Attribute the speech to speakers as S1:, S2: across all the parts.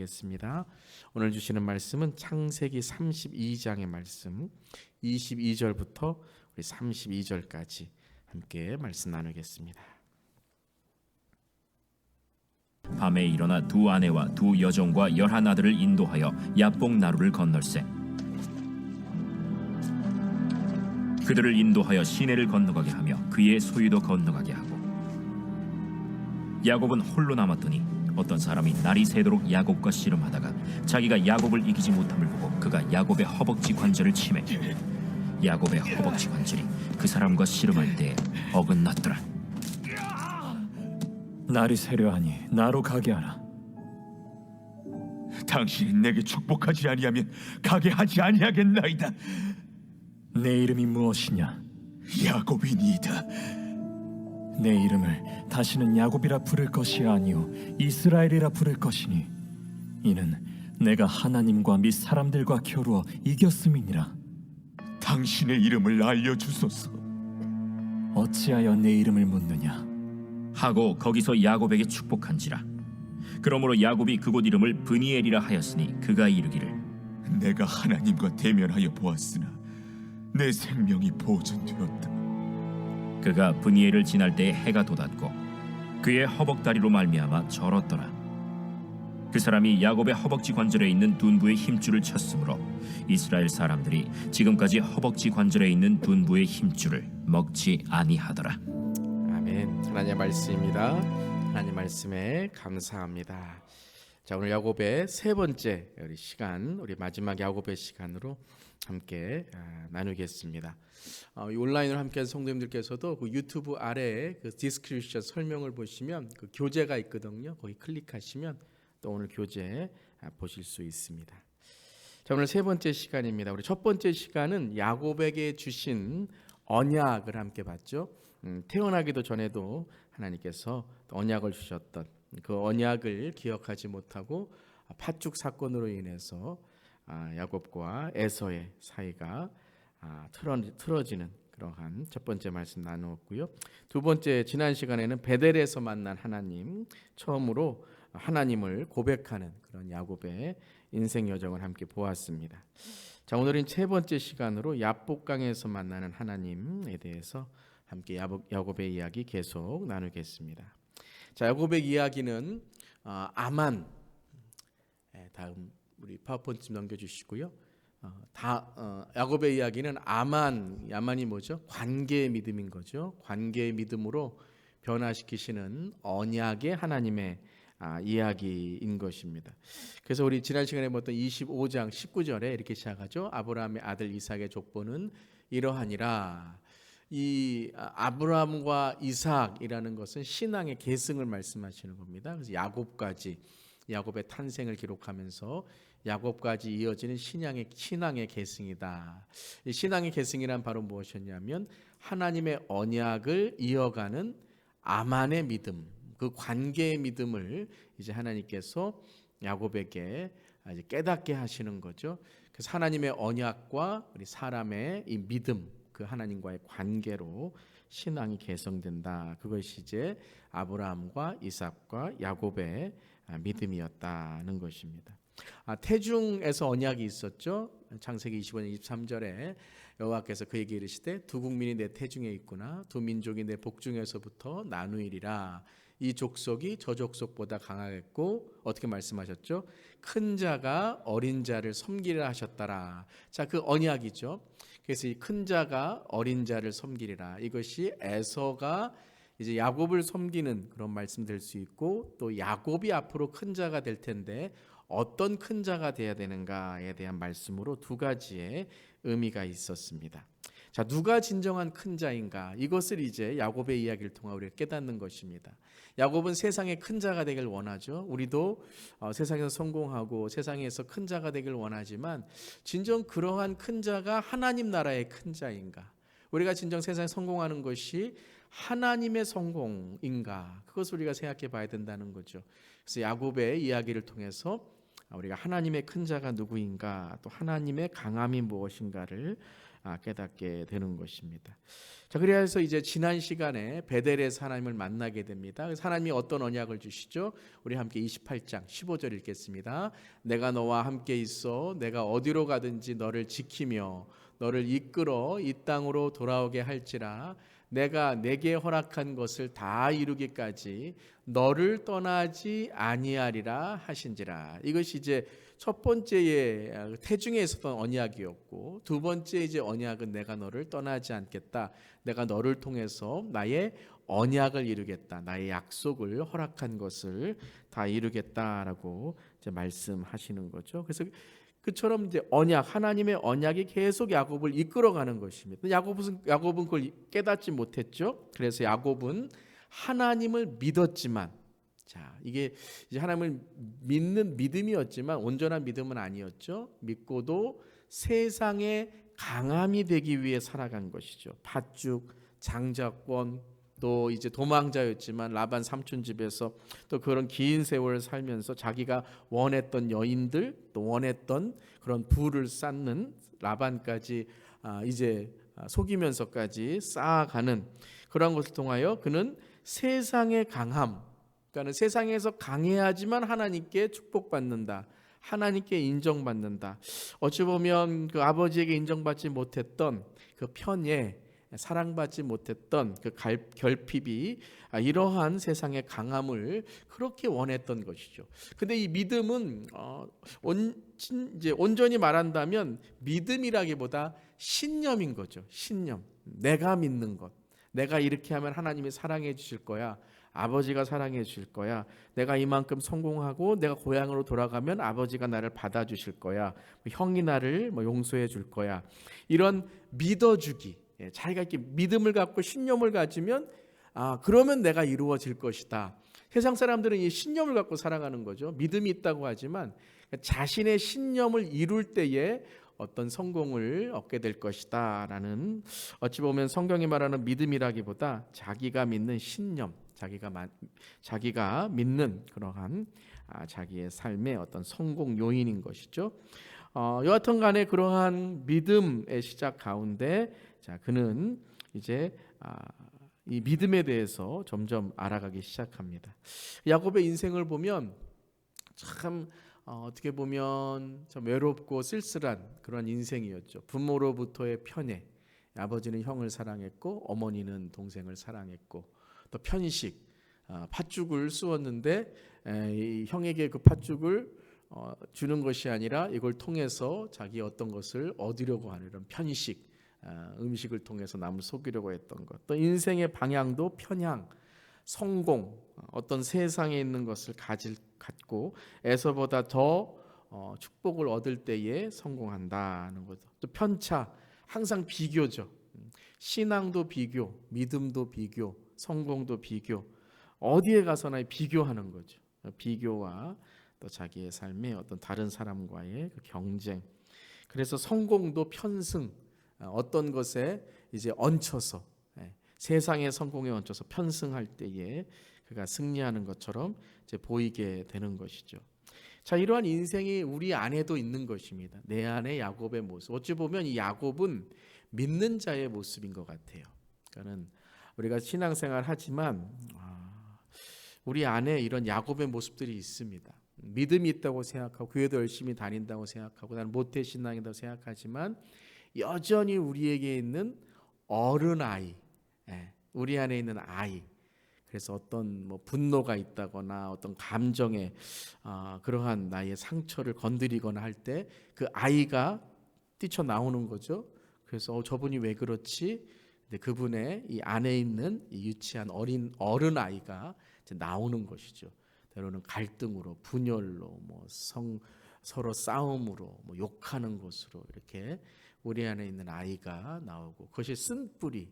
S1: 나누겠습니다. 오늘 주시는 말씀은 창세기 32장의 말씀 22절부터 우리 32절까지 함께 말씀 나누겠습니다.
S2: 밤에 일어나 두 아내와 두 여종과 11 아들을 인도하여 야복 나루를 건널세. 그들을 인도하여 시내를 건너가게 하며 그의 소유도 건너가게 하고, 야곱은 홀로 남았더니 어떤 사람이 날이 새도록 야곱과 씨름하다가 자기가 야곱을 이기지 못함을 보고 그가 야곱의 허벅지 관절을 치매 야곱의 허벅지 관절이 그 사람과 씨름할 때에 어긋났더라.
S3: 날이 새려하니 나로 가게 하라.
S4: 당신이 내게 축복하지 아니하면 가게 하지 아니하겠나이다.
S3: 내 이름이 무엇이냐?
S4: 야곱이니이다.
S3: 내 이름을 다시는 야곱이라 부를 것이 아니요 이스라엘이라 부를 것이니 이는 내가 하나님과 및 사람들과 겨루어 이겼음이니라.
S4: 당신의 이름을 알려주소서.
S3: 어찌하여 내 이름을 묻느냐?
S2: 하고 거기서 야곱에게 축복한지라. 그러므로 야곱이 그곳 이름을 브니엘이라 하였으니 그가 이르기를
S4: 내가 하나님과 대면하여 보았으나 내 생명이 보존되었다.
S2: 그가 브니엘을 지날 때에 해가 돋았고 그의 허벅다리로 말미암아 절었더라. 그 사람이 야곱의 허벅지 관절에 있는 둔부의 힘줄을 쳤으므로 이스라엘 사람들이 지금까지 허벅지 관절에 있는 둔부의 힘줄을 먹지 아니하더라.
S1: 아멘. 하나님의 말씀입니다. 하나님 말씀에 감사합니다. 자, 오늘 야곱의 세 번째 우리 시간, 우리 마지막 야곱의 시간으로 함께 나누겠습니다. 이 온라인으로 함께한 성도님들께서도 그 유튜브 아래에 그 디스크립션 설명을 보시면 그 교재가 있거든요. 거기 클릭하시면 또 오늘 교재 보실 수 있습니다. 자, 오늘 세 번째 시간입니다. 우리 첫 번째 시간은 야곱에게 주신 언약을 함께 봤죠. 태어나기도 전에도 하나님께서 언약을 주셨던 그 언약을 기억하지 못하고 팥죽 사건으로 인해서 야곱과 에서의 사이가 틀어지는 그러한 첫 번째 말씀 나누었고요. 두 번째, 지난 시간에는 베델에서 만난 하나님, 처음으로 하나님을 고백하는 그런 야곱의 인생 여정을 함께 보았습니다. 자, 오늘은 세 번째 시간으로 야복강에서 만나는 하나님에 대해서 함께 야곱의 이야기 계속 나누겠습니다. 자, 야곱의 이야기는 아만, 다음 우리 파워포인트 좀 넘겨주시고요. 야곱의 이야기는 야만이 뭐죠? 관계의 믿음인 거죠. 관계의 믿음으로 변화시키시는 언약의 하나님의 이야기인 것입니다. 그래서 우리 지난 시간에 봤던 25장 19절에 이렇게 시작하죠. 아브라함의 아들 이삭의 족보는 이러하니라. 이 아브라함과 이삭이라는 것은 신앙의 계승을 말씀하시는 겁니다. 그래서 야곱의 탄생을 기록하면서 야곱까지 이어지는 신앙의 계승이다. 이 신앙의 계승이란 바로 무엇이었냐면 하나님의 언약을 이어가는 아만의 믿음, 그 관계의 믿음을 이제 하나님께서 야곱에게 이제 깨닫게 하시는 거죠. 그래서 하나님의 언약과 우리 사람의 이 믿음, 그 하나님과의 관계로 신앙이 개성된다. 그것이 이제 아브라함과 이삭과 야곱의 믿음이었다는 것입니다. 태중에서 언약이 있었죠. 창세기 25년 23절에 여호와께서 그에게 이르시되 두 국민이 내 태중에 있구나. 두 민족이 내 복중에서부터 나누이리라. 이 족속이 저 족속보다 강하겠고 어떻게 말씀하셨죠? 큰 자가 어린 자를 섬기리라 하셨더라. 자, 그 언약이죠. 그래서 이 큰 자가 어린 자를 섬기리라. 이것이 에서가 이제 야곱을 섬기는 그런 말씀 될 수 있고, 또 야곱이 앞으로 큰 자가 될 텐데 어떤 큰 자가 돼야 되는가에 대한 말씀으로 두 가지의 의미가 있었습니다. 자, 누가 진정한 큰 자인가? 이것을 이제 야곱의 이야기를 통해 우리가 깨닫는 것입니다. 야곱은 세상의 큰 자가 되길 원하죠. 우리도 세상에서 성공하고 세상에서 큰 자가 되길 원하지만 진정 그러한 큰 자가 하나님 나라의 큰 자인가? 우리가 진정 세상에 성공하는 것이 하나님의 성공인가? 그것을 우리가 생각해 봐야 된다는 거죠. 그래서 야곱의 이야기를 통해서 우리가 하나님의 큰 자가 누구인가, 또 하나님의 강함이 무엇인가를 깨닫게 되는 것입니다. 자, 그래서 이제 지난 시간에 베델에서 하나님을 만나게 됩니다. 그래서 하나님이 어떤 언약을 주시죠? 우리 함께 28장 15절 읽겠습니다. 내가 너와 함께 있어 내가 어디로 가든지 너를 지키며 너를 이끌어 이 땅으로 돌아오게 할지라 내가 내게 허락한 것을 다 이루기까지 너를 떠나지 아니하리라 하신지라. 이것이 이제 첫 번째의 태중에 있었던 언약이었고, 두 번째 이제 언약은 내가 너를 떠나지 않겠다. 내가 너를 통해서 나의 언약을 이루겠다. 나의 약속을 허락한 것을 다 이루겠다라고 이제 말씀하시는 거죠. 그래서 그처럼 이제 언약, 하나님의 언약이 계속 야곱을 이끌어가는 것입니다. 야곱은 그걸 깨닫지 못했죠. 그래서 야곱은 하나님을 믿었지만, 자, 이게 이제 하나님을 믿는 믿음이었지만 온전한 믿음은 아니었죠. 믿고도 세상의 강함이 되기 위해 살아간 것이죠. 팥죽, 장자권, 또 이제 도망자였지만 라반 삼촌 집에서 또 그런 긴 세월을 살면서 자기가 원했던 여인들, 또 원했던 그런 부를 쌓는 라반까지 이제 속이면서까지 쌓아가는 그런 것을 통하여 그는 세상의 강함, 그러니까 세상에서 강해야지만 하나님께 축복받는다, 하나님께 인정받는다. 어찌 보면 그 아버지에게 인정받지 못했던 그 편에 사랑받지 못했던 그 결핍이 이러한 세상의 강함을 그렇게 원했던 것이죠. 근데 이 믿음은 이제 온전히 말한다면 믿음이라기보다 신념인 거죠. 신념. 내가 믿는 것. 내가 이렇게 하면 하나님이 사랑해 주실 거야. 아버지가 사랑해 주실 거야. 내가 이만큼 성공하고 내가 고향으로 돌아가면 아버지가 나를 받아주실 거야. 형이 나를 용서해 줄 거야. 이런 믿어주기. 자기가 이렇게 믿음을 갖고 신념을 가지면 그러면 내가 이루어질 것이다. 세상 사람들은 이 신념을 갖고 살아가는 거죠. 믿음이 있다고 하지만 자신의 신념을 이룰 때에 어떤 성공을 얻게 될 것이다 라는, 어찌 보면 성경이 말하는 믿음이라기보다 자기가 믿는 신념, 자기가 믿는 그러한 자기의 삶의 어떤 성공 요인인 것이죠. 여하튼 간에 그러한 믿음의 시작 가운데, 자, 그는 이제 이 믿음에 대해서 점점 알아가기 시작합니다. 야곱의 인생을 보면 참 어떻게 보면 참 외롭고 쓸쓸한 그런 인생이었죠. 부모로부터의 편애, 아버지는 형을 사랑했고 어머니는 동생을 사랑했고, 또 편식, 팥죽을 쑤었는데 이 형에게 그 팥죽을 주는 것이 아니라 이걸 통해서 자기 어떤 것을 얻으려고 하는 이런 편식, 음식을 통해서 남을 속이려고 했던 것, 또 인생의 방향도 편향, 성공, 어떤 세상에 있는 것을 갖고 에서보다 더 축복을 얻을 때에 성공한다는 거죠. 또 편차, 항상 비교죠. 신앙도 비교, 믿음도 비교, 성공도 비교, 어디에 가서나 비교하는 거죠. 비교와 또 자기의 삶의 어떤 다른 사람과의 그 경쟁. 그래서 성공도 편승, 어떤 것에 이제 얹혀서, 세상의 성공에 얹혀서 편승할 때에 그가 승리하는 것처럼 이제 보이게 되는 것이죠. 자, 이러한 인생이 우리 안에도 있는 것입니다. 내 안에 야곱의 모습. 어찌 보면 이 야곱은 믿는 자의 모습인 것 같아요. 그러니까는 우리가 신앙생활 하지만 우리 안에 이런 야곱의 모습들이 있습니다. 믿음이 있다고 생각하고 교회도 열심히 다닌다고 생각하고 나는 모태신앙이라고 생각하지만 여전히 우리에게 있는 어른아이, 우리 안에 있는 아이, 그래서 어떤 분노가 있다거나 어떤 감정에 그러한 나의 상처를 건드리거나 할 때 그 아이가 뛰쳐나오는 거죠. 그래서 저분이 왜 그렇지? 근데 그분의 이 안에 있는 이 유치한 어른 아이가 이제 나오는 것이죠. 때로는 갈등으로, 분열로, 서로 싸움으로, 욕하는 것으로 이렇게 우리 안에 있는 아이가 나오고, 그것이 쓴뿌리,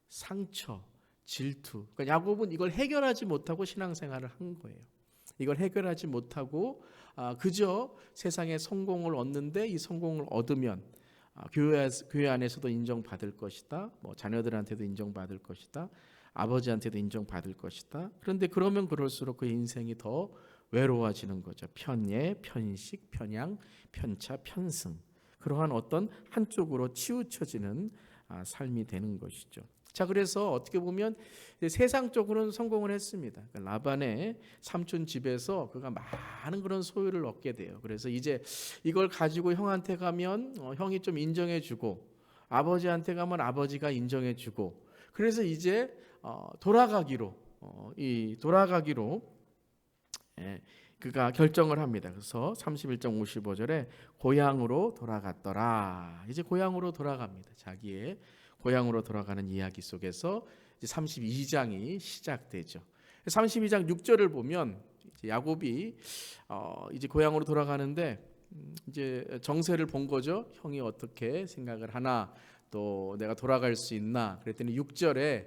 S1: 상처, 질투. 그러니까 야곱은 이걸 해결하지 못하고 신앙생활을 한 거예요. 이걸 해결하지 못하고 그저 세상에 성공을 얻는데 이 성공을 얻으면 교회 안에서도 인정받을 것이다. 자녀들한테도 인정받을 것이다. 아버지한테도 인정받을 것이다. 그런데 그러면 그럴수록 그 인생이 더 외로워지는 거죠. 편예, 편식, 편향, 편차, 편승. 그러한 어떤 한쪽으로 치우쳐지는 삶이 되는 것이죠. 자, 그래서 어떻게 보면 세상적으로는 성공을 했습니다. 라반의 삼촌 집에서 그가 많은 그런 소유를 얻게 돼요. 그래서 이제 이걸 가지고 형한테 가면 형이 좀 인정해주고, 아버지한테 가면 아버지가 인정해주고, 그래서 이제 돌아가기로 그가 결정을 합니다. 그래서 31장 55절에 고향으로 돌아갔더라. 이제 고향으로 돌아갑니다. 자기의 고향으로 돌아가는 이야기 속에서 이제 32장이 시작되죠. 32장 6절을 보면 이제 야곱이 이제 고향으로 돌아가는데 이제 정세를 본 거죠. 형이 어떻게 생각을 하나, 또 내가 돌아갈 수 있나. 그랬더니 6절에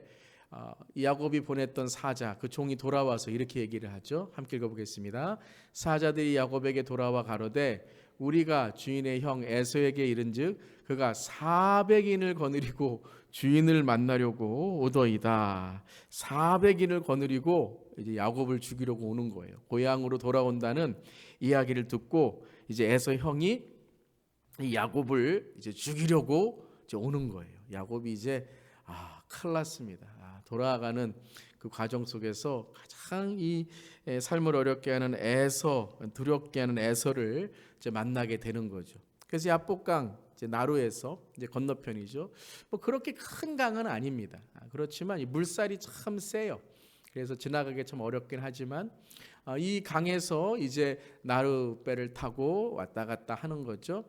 S1: 야곱이 보냈던 사자, 그 종이 돌아와서 이렇게 얘기를 하죠. 함께 읽어보겠습니다. 사자들이 야곱에게 돌아와 가로되 우리가 주인의 형 에서에게 이른즉 그가 400인을 거느리고 주인을 만나려고 오더이다. 400인을 거느리고 이제 야곱을 죽이려고 오는 거예요. 고향으로 돌아온다는 이야기를 듣고 이제 에서 형이 이 야곱을 이제 죽이려고 이제 오는 거예요. 야곱이 이제 큰일 났습니다. 돌아가는 그 과정 속에서 가장 이 삶을 어렵게 하는 에서, 두렵게 하는 에서를 이제 만나게 되는 거죠. 그래서 야복강 이제 나루에서 이제 건너편이죠. 뭐 그렇게 큰 강은 아닙니다. 그렇지만 이 물살이 참 세요. 그래서 지나가기 참 어렵긴 하지만 이 강에서 이제 나룻배를 타고 왔다 갔다 하는 거죠.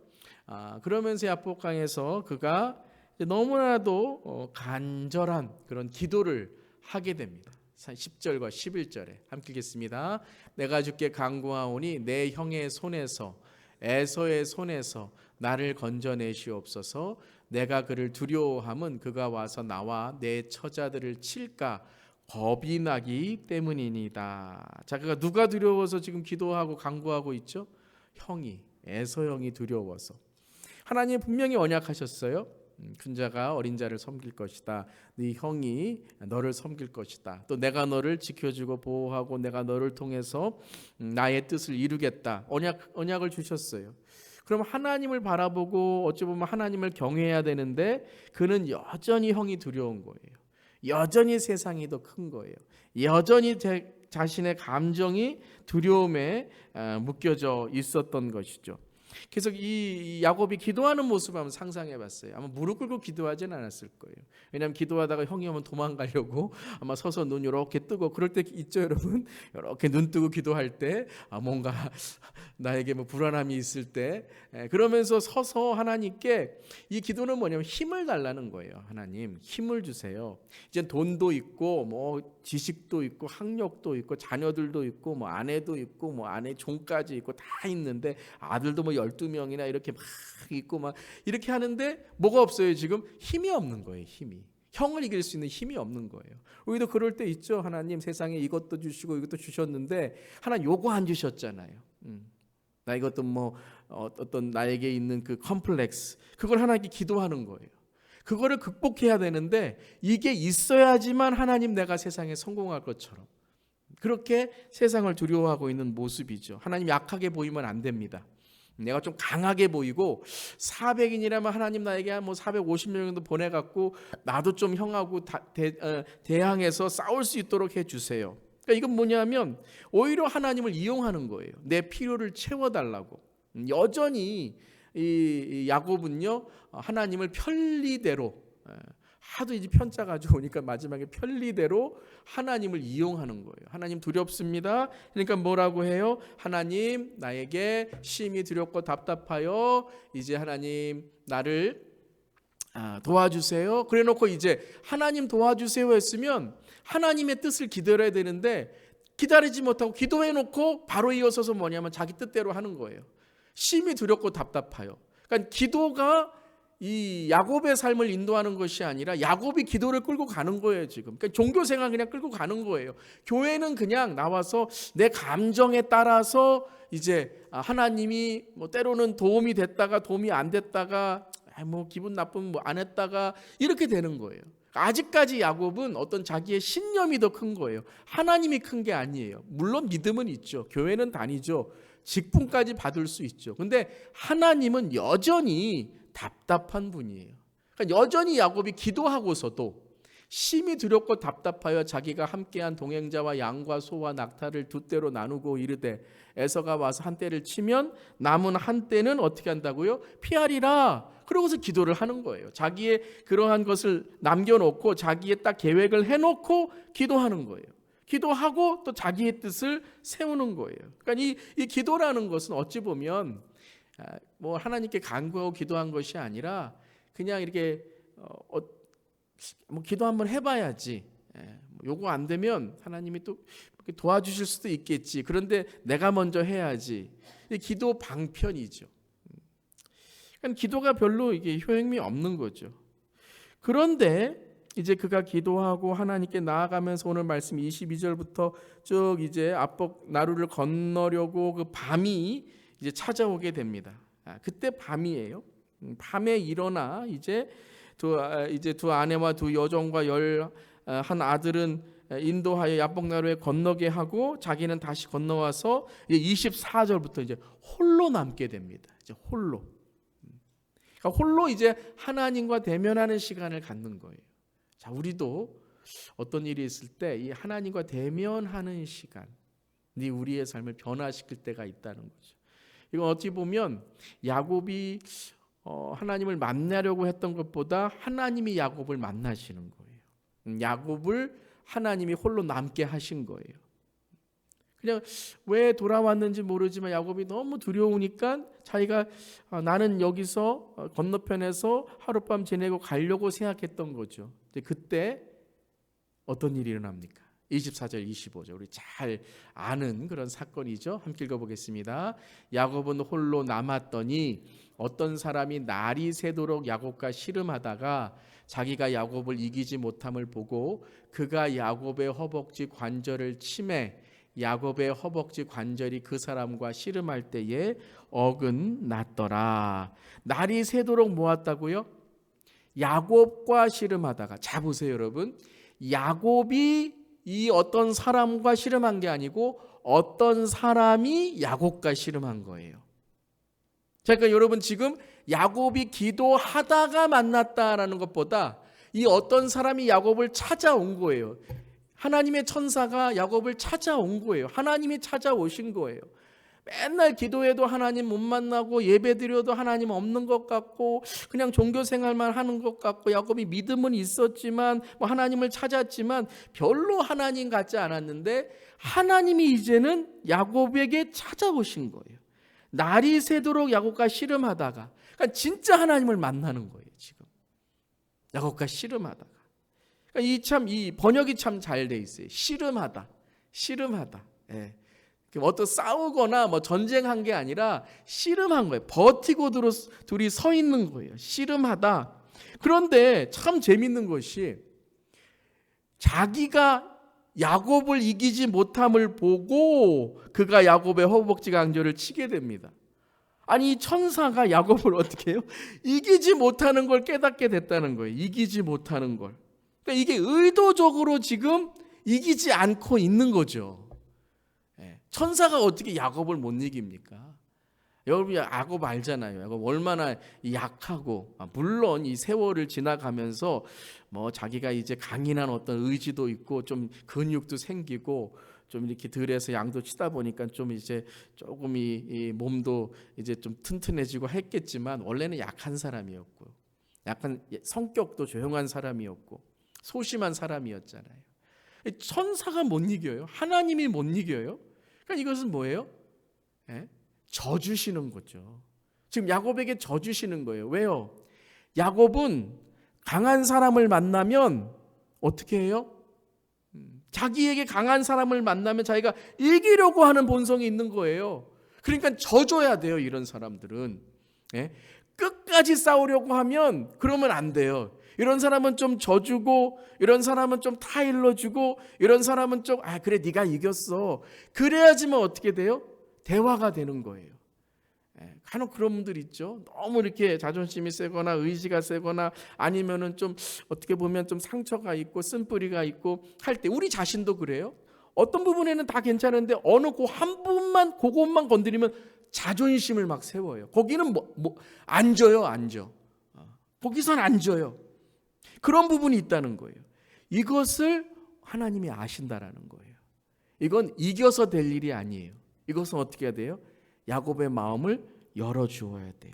S1: 그러면서 야복강에서 그가 너무나도 간절한 그런 기도를 하게 됩니다. 10절과 11절에 함께 읽겠습니다. 내가 주께 간구하오니 내 형의 손에서 에서의 손에서 나를 건져내시옵소서. 내가 그를 두려워함은 그가 와서 나와 내 처자들을 칠까 겁이 나기 때문이니다. 자, 그가 누가 두려워서 지금 기도하고 간구하고 있죠? 형이, 에서 형이 두려워서. 하나님 분명히 언약하셨어요. 큰 자가 어린 자를 섬길 것이다. 네 형이 너를 섬길 것이다. 또 내가 너를 지켜주고 보호하고 내가 너를 통해서 나의 뜻을 이루겠다. 언약을 주셨어요. 그럼 하나님을 바라보고 어찌 보면 하나님을 경외해야 되는데 그는 여전히 형이 두려운 거예요. 여전히 세상이 더 큰 거예요. 여전히 자신의 감정이 두려움에 묶여져 있었던 것이죠. 그래서 이 야곱이 기도하는 모습을 한번 상상해봤어요. 아마 무릎 꿇고 기도하지는 않았을 거예요. 왜냐하면 기도하다가 형이 오면 도망가려고 아마 서서 눈 이렇게 뜨고 그럴 때 있죠, 여러분. 이렇게 눈 뜨고 기도할 때 뭔가 나에게 뭐 불안함이 있을 때 그러면서 서서 하나님께 이 기도는 뭐냐면 힘을 달라는 거예요. 하나님 힘을 주세요. 이제 돈도 있고 뭐 지식도 있고 학력도 있고 자녀들도 있고 뭐 아내도 있고 뭐 아내 종까지 있고 다 있는데 아들도 뭐 12명이나 이렇게 막 있고 막 이렇게 하는데 뭐가 없어요. 지금 힘이 없는 거예요. 힘이. 형을 이길 수 있는 힘이 없는 거예요. 우리도 그럴 때 있죠. 하나님 세상에 이것도 주시고 이것도 주셨는데 하나 요거 안 주셨잖아요. 나 이것도 뭐 어떤 나에게 있는 그 컴플렉스 그걸 하나님께 기도하는 거예요. 그거를 극복해야 되는데 이게 있어야지만 하나님 내가 세상에 성공할 것처럼 그렇게 세상을 두려워하고 있는 모습이죠. 하나님 약하게 보이면 안 됩니다. 내가 좀 강하게 보이고 400인이라면 하나님 나에게 뭐 450명 정도 보내갖고 나도 좀 형하고 대항해서 싸울 수 있도록 해주세요. 그러니까 이건 뭐냐면 오히려 하나님을 이용하는 거예요. 내 필요를 채워달라고. 여전히 이 야곱은요 하나님을 편리대로 하도 이제 편자 가지고 오니까 마지막에 편리대로 하나님을 이용하는 거예요. 하나님 두렵습니다. 그러니까 뭐라고 해요? 하나님 나에게 심히 두렵고 답답하여 이제 하나님 나를 도와주세요. 그래놓고 이제 하나님 도와주세요 했으면 하나님의 뜻을 기다려야 되는데 기다리지 못하고 기도해놓고 바로 이어서서 뭐냐면 자기 뜻대로 하는 거예요. 심히 두렵고 답답하여. 그러니까 기도가 이 야곱의 삶을 인도하는 것이 아니라 야곱이 기도를 끌고 가는 거예요. 지금 그러니까 종교생활 그냥 끌고 가는 거예요. 교회는 그냥 나와서 내 감정에 따라서 이제 하나님이 뭐 때로는 도움이 됐다가 도움이 안 됐다가 뭐 기분 나쁘면 뭐 안 했다가 이렇게 되는 거예요. 아직까지 야곱은 어떤 자기의 신념이 더 큰 거예요. 하나님이 큰 게 아니에요. 물론 믿음은 있죠. 교회는 다니죠. 직분까지 받을 수 있죠. 근데 하나님은 여전히 답답한 분이에요. 그러니까 여전히 야곱이 기도하고서도 심히 두렵고 답답하여 자기가 함께한 동행자와 양과 소와 낙타를 두 떼로 나누고 이르되 에서가 와서 한 떼를 치면 남은 한 떼는 어떻게 한다고요? 피하리라. 그러고서 기도를 하는 거예요. 자기의 그러한 것을 남겨놓고 자기의 딱 계획을 해놓고 기도하는 거예요. 기도하고 또 자기의 뜻을 세우는 거예요. 그러니까 이 기도라는 것은 어찌 보면 뭐 하나님께 간구하고 기도한 것이 아니라 그냥 이렇게 뭐 기도 한번 해봐야지. 요거 안 되면 하나님이 또 도와주실 수도 있겠지. 그런데 내가 먼저 해야지. 이 기도 방편이죠. 그러니까 기도가 별로 이게 효용이 없는 거죠. 그런데 이제 그가 기도하고 하나님께 나아가면서 오늘 말씀 22절부터 쭉 이제 압복 나루를 건너려고 그 밤이 이제 찾아오게 됩니다. 그때 밤이에요. 밤에 일어나 이제 두 아내와 두 여종과 11 아들은 인도하여 야복나루에 건너게 하고 자기는 다시 건너와서 24절부터 이제 홀로 남게 됩니다. 이제 홀로. 그러니까 홀로 이제 하나님과 대면하는 시간을 갖는 거예요. 자, 우리도 어떤 일이 있을 때 이 하나님과 대면하는 시간이 우리의 삶을 변화시킬 때가 있다는 거죠. 이건 어찌 보면 야곱이 하나님을 만나려고 했던 것보다 하나님이 야곱을 만나시는 거예요. 야곱을 하나님이 홀로 남게 하신 거예요. 그냥 왜 돌아왔는지 모르지만 야곱이 너무 두려우니까 자기가 나는 여기서 건너편에서 하룻밤 지내고 가려고 생각했던 거죠. 그때 어떤 일이 일어납니까? 24절 25절 우리 잘 아는 그런 사건이죠. 함께 읽어보겠습니다. 야곱은 홀로 남았더니 어떤 사람이 날이 새도록 야곱과 씨름하다가 자기가 야곱을 이기지 못함을 보고 그가 야곱의 허벅지 관절을 치매 야곱의 허벅지 관절이 그 사람과 씨름할 때에 어긋났더라. 날이 새도록 모았다고요? 야곱과 씨름하다가, 자 보세요 여러분, 야곱이 이 어떤 사람과 씨름한 게 아니고 어떤 사람이 야곱과 씨름한 거예요. 그러니까 여러분 지금 야곱이 기도하다가 만났다라는 것보다 이 어떤 사람이 야곱을 찾아온 거예요. 하나님의 천사가 야곱을 찾아온 거예요. 하나님이 찾아오신 거예요. 맨날 기도해도 하나님 못 만나고 예배드려도 하나님 없는 것 같고 그냥 종교생활만 하는 것 같고 야곱이 믿음은 있었지만 뭐 하나님을 찾았지만 별로 하나님 같지 않았는데 하나님이 이제는 야곱에게 찾아오신 거예요. 날이 새도록 야곱과 씨름하다가, 그러니까 진짜 하나님을 만나는 거예요. 지금 야곱과 씨름하다가, 그러니까 이 번역이 참 잘 돼 있어요. 씨름하다. 예. 어떤 싸우거나 뭐 전쟁한 게 아니라 씨름한 거예요. 버티고 둘이 서 있는 거예요. 씨름하다. 그런데 참 재밌는 것이 자기가 야곱을 이기지 못함을 보고 그가 야곱의 허벅지 관절을 치게 됩니다. 아니 이 천사가 야곱을 어떻게 해요? 이기지 못하는 걸 깨닫게 됐다는 거예요. 이기지 못하는 걸. 그러니까 이게 의도적으로 지금 이기지 않고 있는 거죠. 천사가 어떻게 야곱을 못 이깁니까? 여러분 야곱 알잖아요. 야곱 얼마나 약하고, 물론 이 세월을 지나가면서 뭐 자기가 이제 강인한 어떤 의지도 있고 좀 근육도 생기고 좀 이렇게 들에서 양도 치다 보니까 좀 이제 조금 이 몸도 이제 좀 튼튼해지고 했겠지만 원래는 약한 사람이었고 약간 성격도 조용한 사람이었고 소심한 사람이었잖아요. 천사가 못 이겨요. 하나님이 못 이겨요. 그러니까 이것은 뭐예요? 져주시는 거죠. 지금 야곱에게 져주시는 거예요. 왜요? 야곱은 강한 사람을 만나면 어떻게 해요? 자기에게 강한 사람을 만나면 자기가 이기려고 하는 본성이 있는 거예요. 그러니까 져줘야 돼요. 이런 사람들은. 끝까지 싸우려고 하면 그러면 안 돼요. 이런 사람은 좀 져주고 이런 사람은 좀 타일러주고 이런 사람은 좀 그래 네가 이겼어. 그래야지만 어떻게 돼요? 대화가 되는 거예요. 간혹 그런 분들 있죠. 너무 이렇게 자존심이 세거나 의지가 세거나 아니면은 좀 어떻게 보면 좀 상처가 있고 쓴뿌리가 있고 할 때 우리 자신도 그래요. 어떤 부분에는 다 괜찮은데 어느 한 부분만 그것만 건드리면 자존심을 막 세워요. 거기는 앉아요. 거기선 앉아요. 그런 부분이 있다는 거예요. 이것을 하나님이 아신다라는 거예요. 이건 이겨서 될 일이 아니에요. 이것은 어떻게 해야 돼요? 야곱의 마음을 열어주어야 돼요.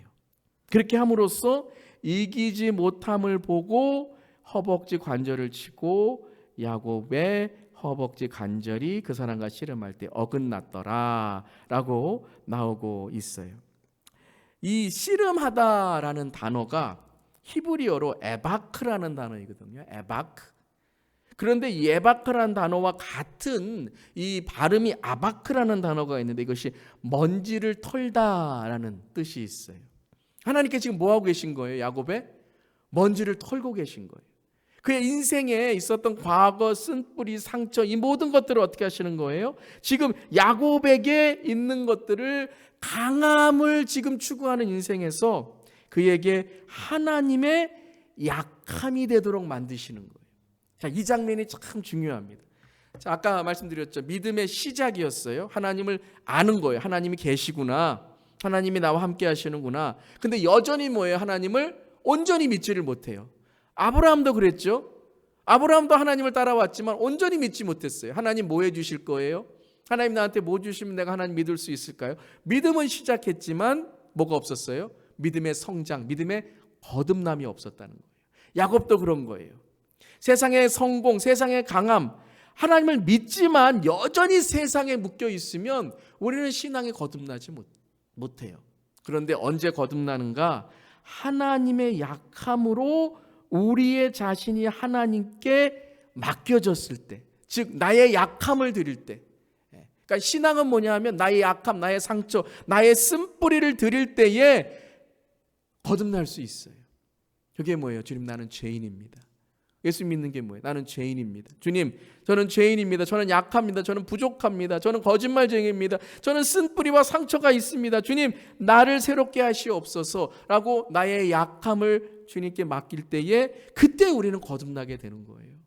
S1: 그렇게 함으로써 이기지 못함을 보고 허벅지 관절을 치고 야곱의 허벅지 관절이 그 사람과 씨름할 때 어긋났더라 라고 나오고 있어요. 이 씨름하다라는 단어가 히브리어로 에바크라는 단어이거든요. 에바크. 그런데 이 에바크라는 단어와 같은 이 발음이 아바크라는 단어가 있는데 이것이 먼지를 털다라는 뜻이 있어요. 하나님께 지금 뭐하고 계신 거예요? 야곱의 먼지를 털고 계신 거예요. 그의 인생에 있었던 과거, 쓴뿌리, 상처 이 모든 것들을 어떻게 하시는 거예요? 지금 야곱에게 있는 것들을 강함을 지금 추구하는 인생에서 그에게 하나님의 약함이 되도록 만드시는 거예요. 자, 이 장면이 참 중요합니다. 자, 아까 말씀드렸죠. 믿음의 시작이었어요. 하나님을 아는 거예요. 하나님이 계시구나. 하나님이 나와 함께 하시는구나. 근데 여전히 뭐예요? 하나님을 온전히 믿지를 못해요. 아브라함도 그랬죠. 아브라함도 하나님을 따라왔지만 온전히 믿지 못했어요. 하나님 뭐 해주실 거예요? 하나님 나한테 뭐 주시면 내가 하나님 믿을 수 있을까요? 믿음은 시작했지만 뭐가 없었어요? 믿음의 성장, 믿음의 거듭남이 없었다는 거예요. 야곱도 그런 거예요. 세상의 성공, 세상의 강함, 하나님을 믿지만 여전히 세상에 묶여 있으면 우리는 신앙이 거듭나지 못해요. 그런데 언제 거듭나는가? 하나님의 약함으로 우리의 자신이 하나님께 맡겨졌을 때, 즉 나의 약함을 드릴 때. 그러니까 신앙은 뭐냐 하면 나의 약함, 나의 상처, 나의 쓴뿌리를 드릴 때에 거듭날 수 있어요. 그게 뭐예요? 주님, 나는 죄인입니다. 예수 믿는 게 뭐예요? 나는 죄인입니다. 주님, 저는 죄인입니다. 저는 약합니다. 저는 부족합니다. 저는 거짓말쟁이입니다. 저는 쓴뿌리와 상처가 있습니다. 주님, 나를 새롭게 하시옵소서라고 나의 약함을 주님께 맡길 때에 그때 우리는 거듭나게 되는 거예요.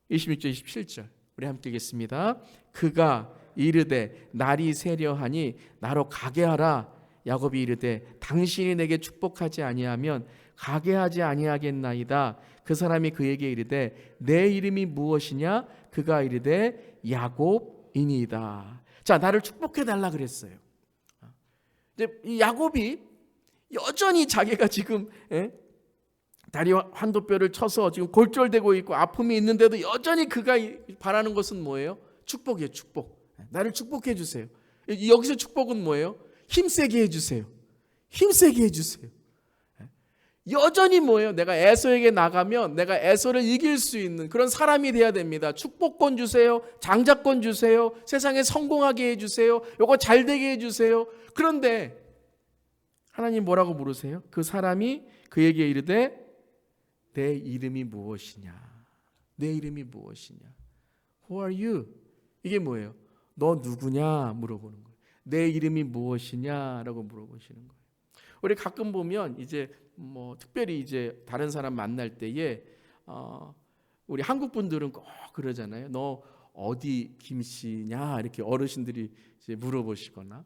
S1: 26절 27절 우리 함께 읽겠습니다. 그가 이르되 날이 새려하니 나로 가게 하라. 야곱이 이르되 당신이 내게 축복하지 아니하면 가게 하지 아니하겠나이다. 그 사람이 그에게 이르되 내 이름이 무엇이냐? 그가 이르되 야곱이니이다. 자, 나를 축복해 달라 그랬어요. 이제 이 야곱이 여전히 자기가 지금 다리 환도뼈를 쳐서 지금 골절되고 있고 아픔이 있는데도 여전히 그가 바라는 것은 뭐예요? 축복이에요. 축복. 나를 축복해 주세요. 여기서 축복은 뭐예요? 힘세게 해주세요. 힘세게 해주세요. 여전히 뭐예요? 내가 에서에게 나가면 내가 에서를 이길 수 있는 그런 사람이 돼야 됩니다. 축복권 주세요. 장자권 주세요. 세상에 성공하게 해주세요. 요거 잘 되게 해주세요. 그런데 하나님 뭐라고 물으세요? 그 사람이 그에게 이르되 내 이름이 무엇이냐? 내 이름이 무엇이냐? Who are you? 이게 뭐예요? 너 누구냐? 물어보는 거예요. 내 이름이 무엇이냐라고 물어보시는 거예요. 우리 가끔 보면 이제 특별히 이제 다른 사람 만날 때에 우리 한국 분들은 꼭 그러잖아요. 너 어디 김씨냐 이렇게 어르신들이 이제 물어보시거나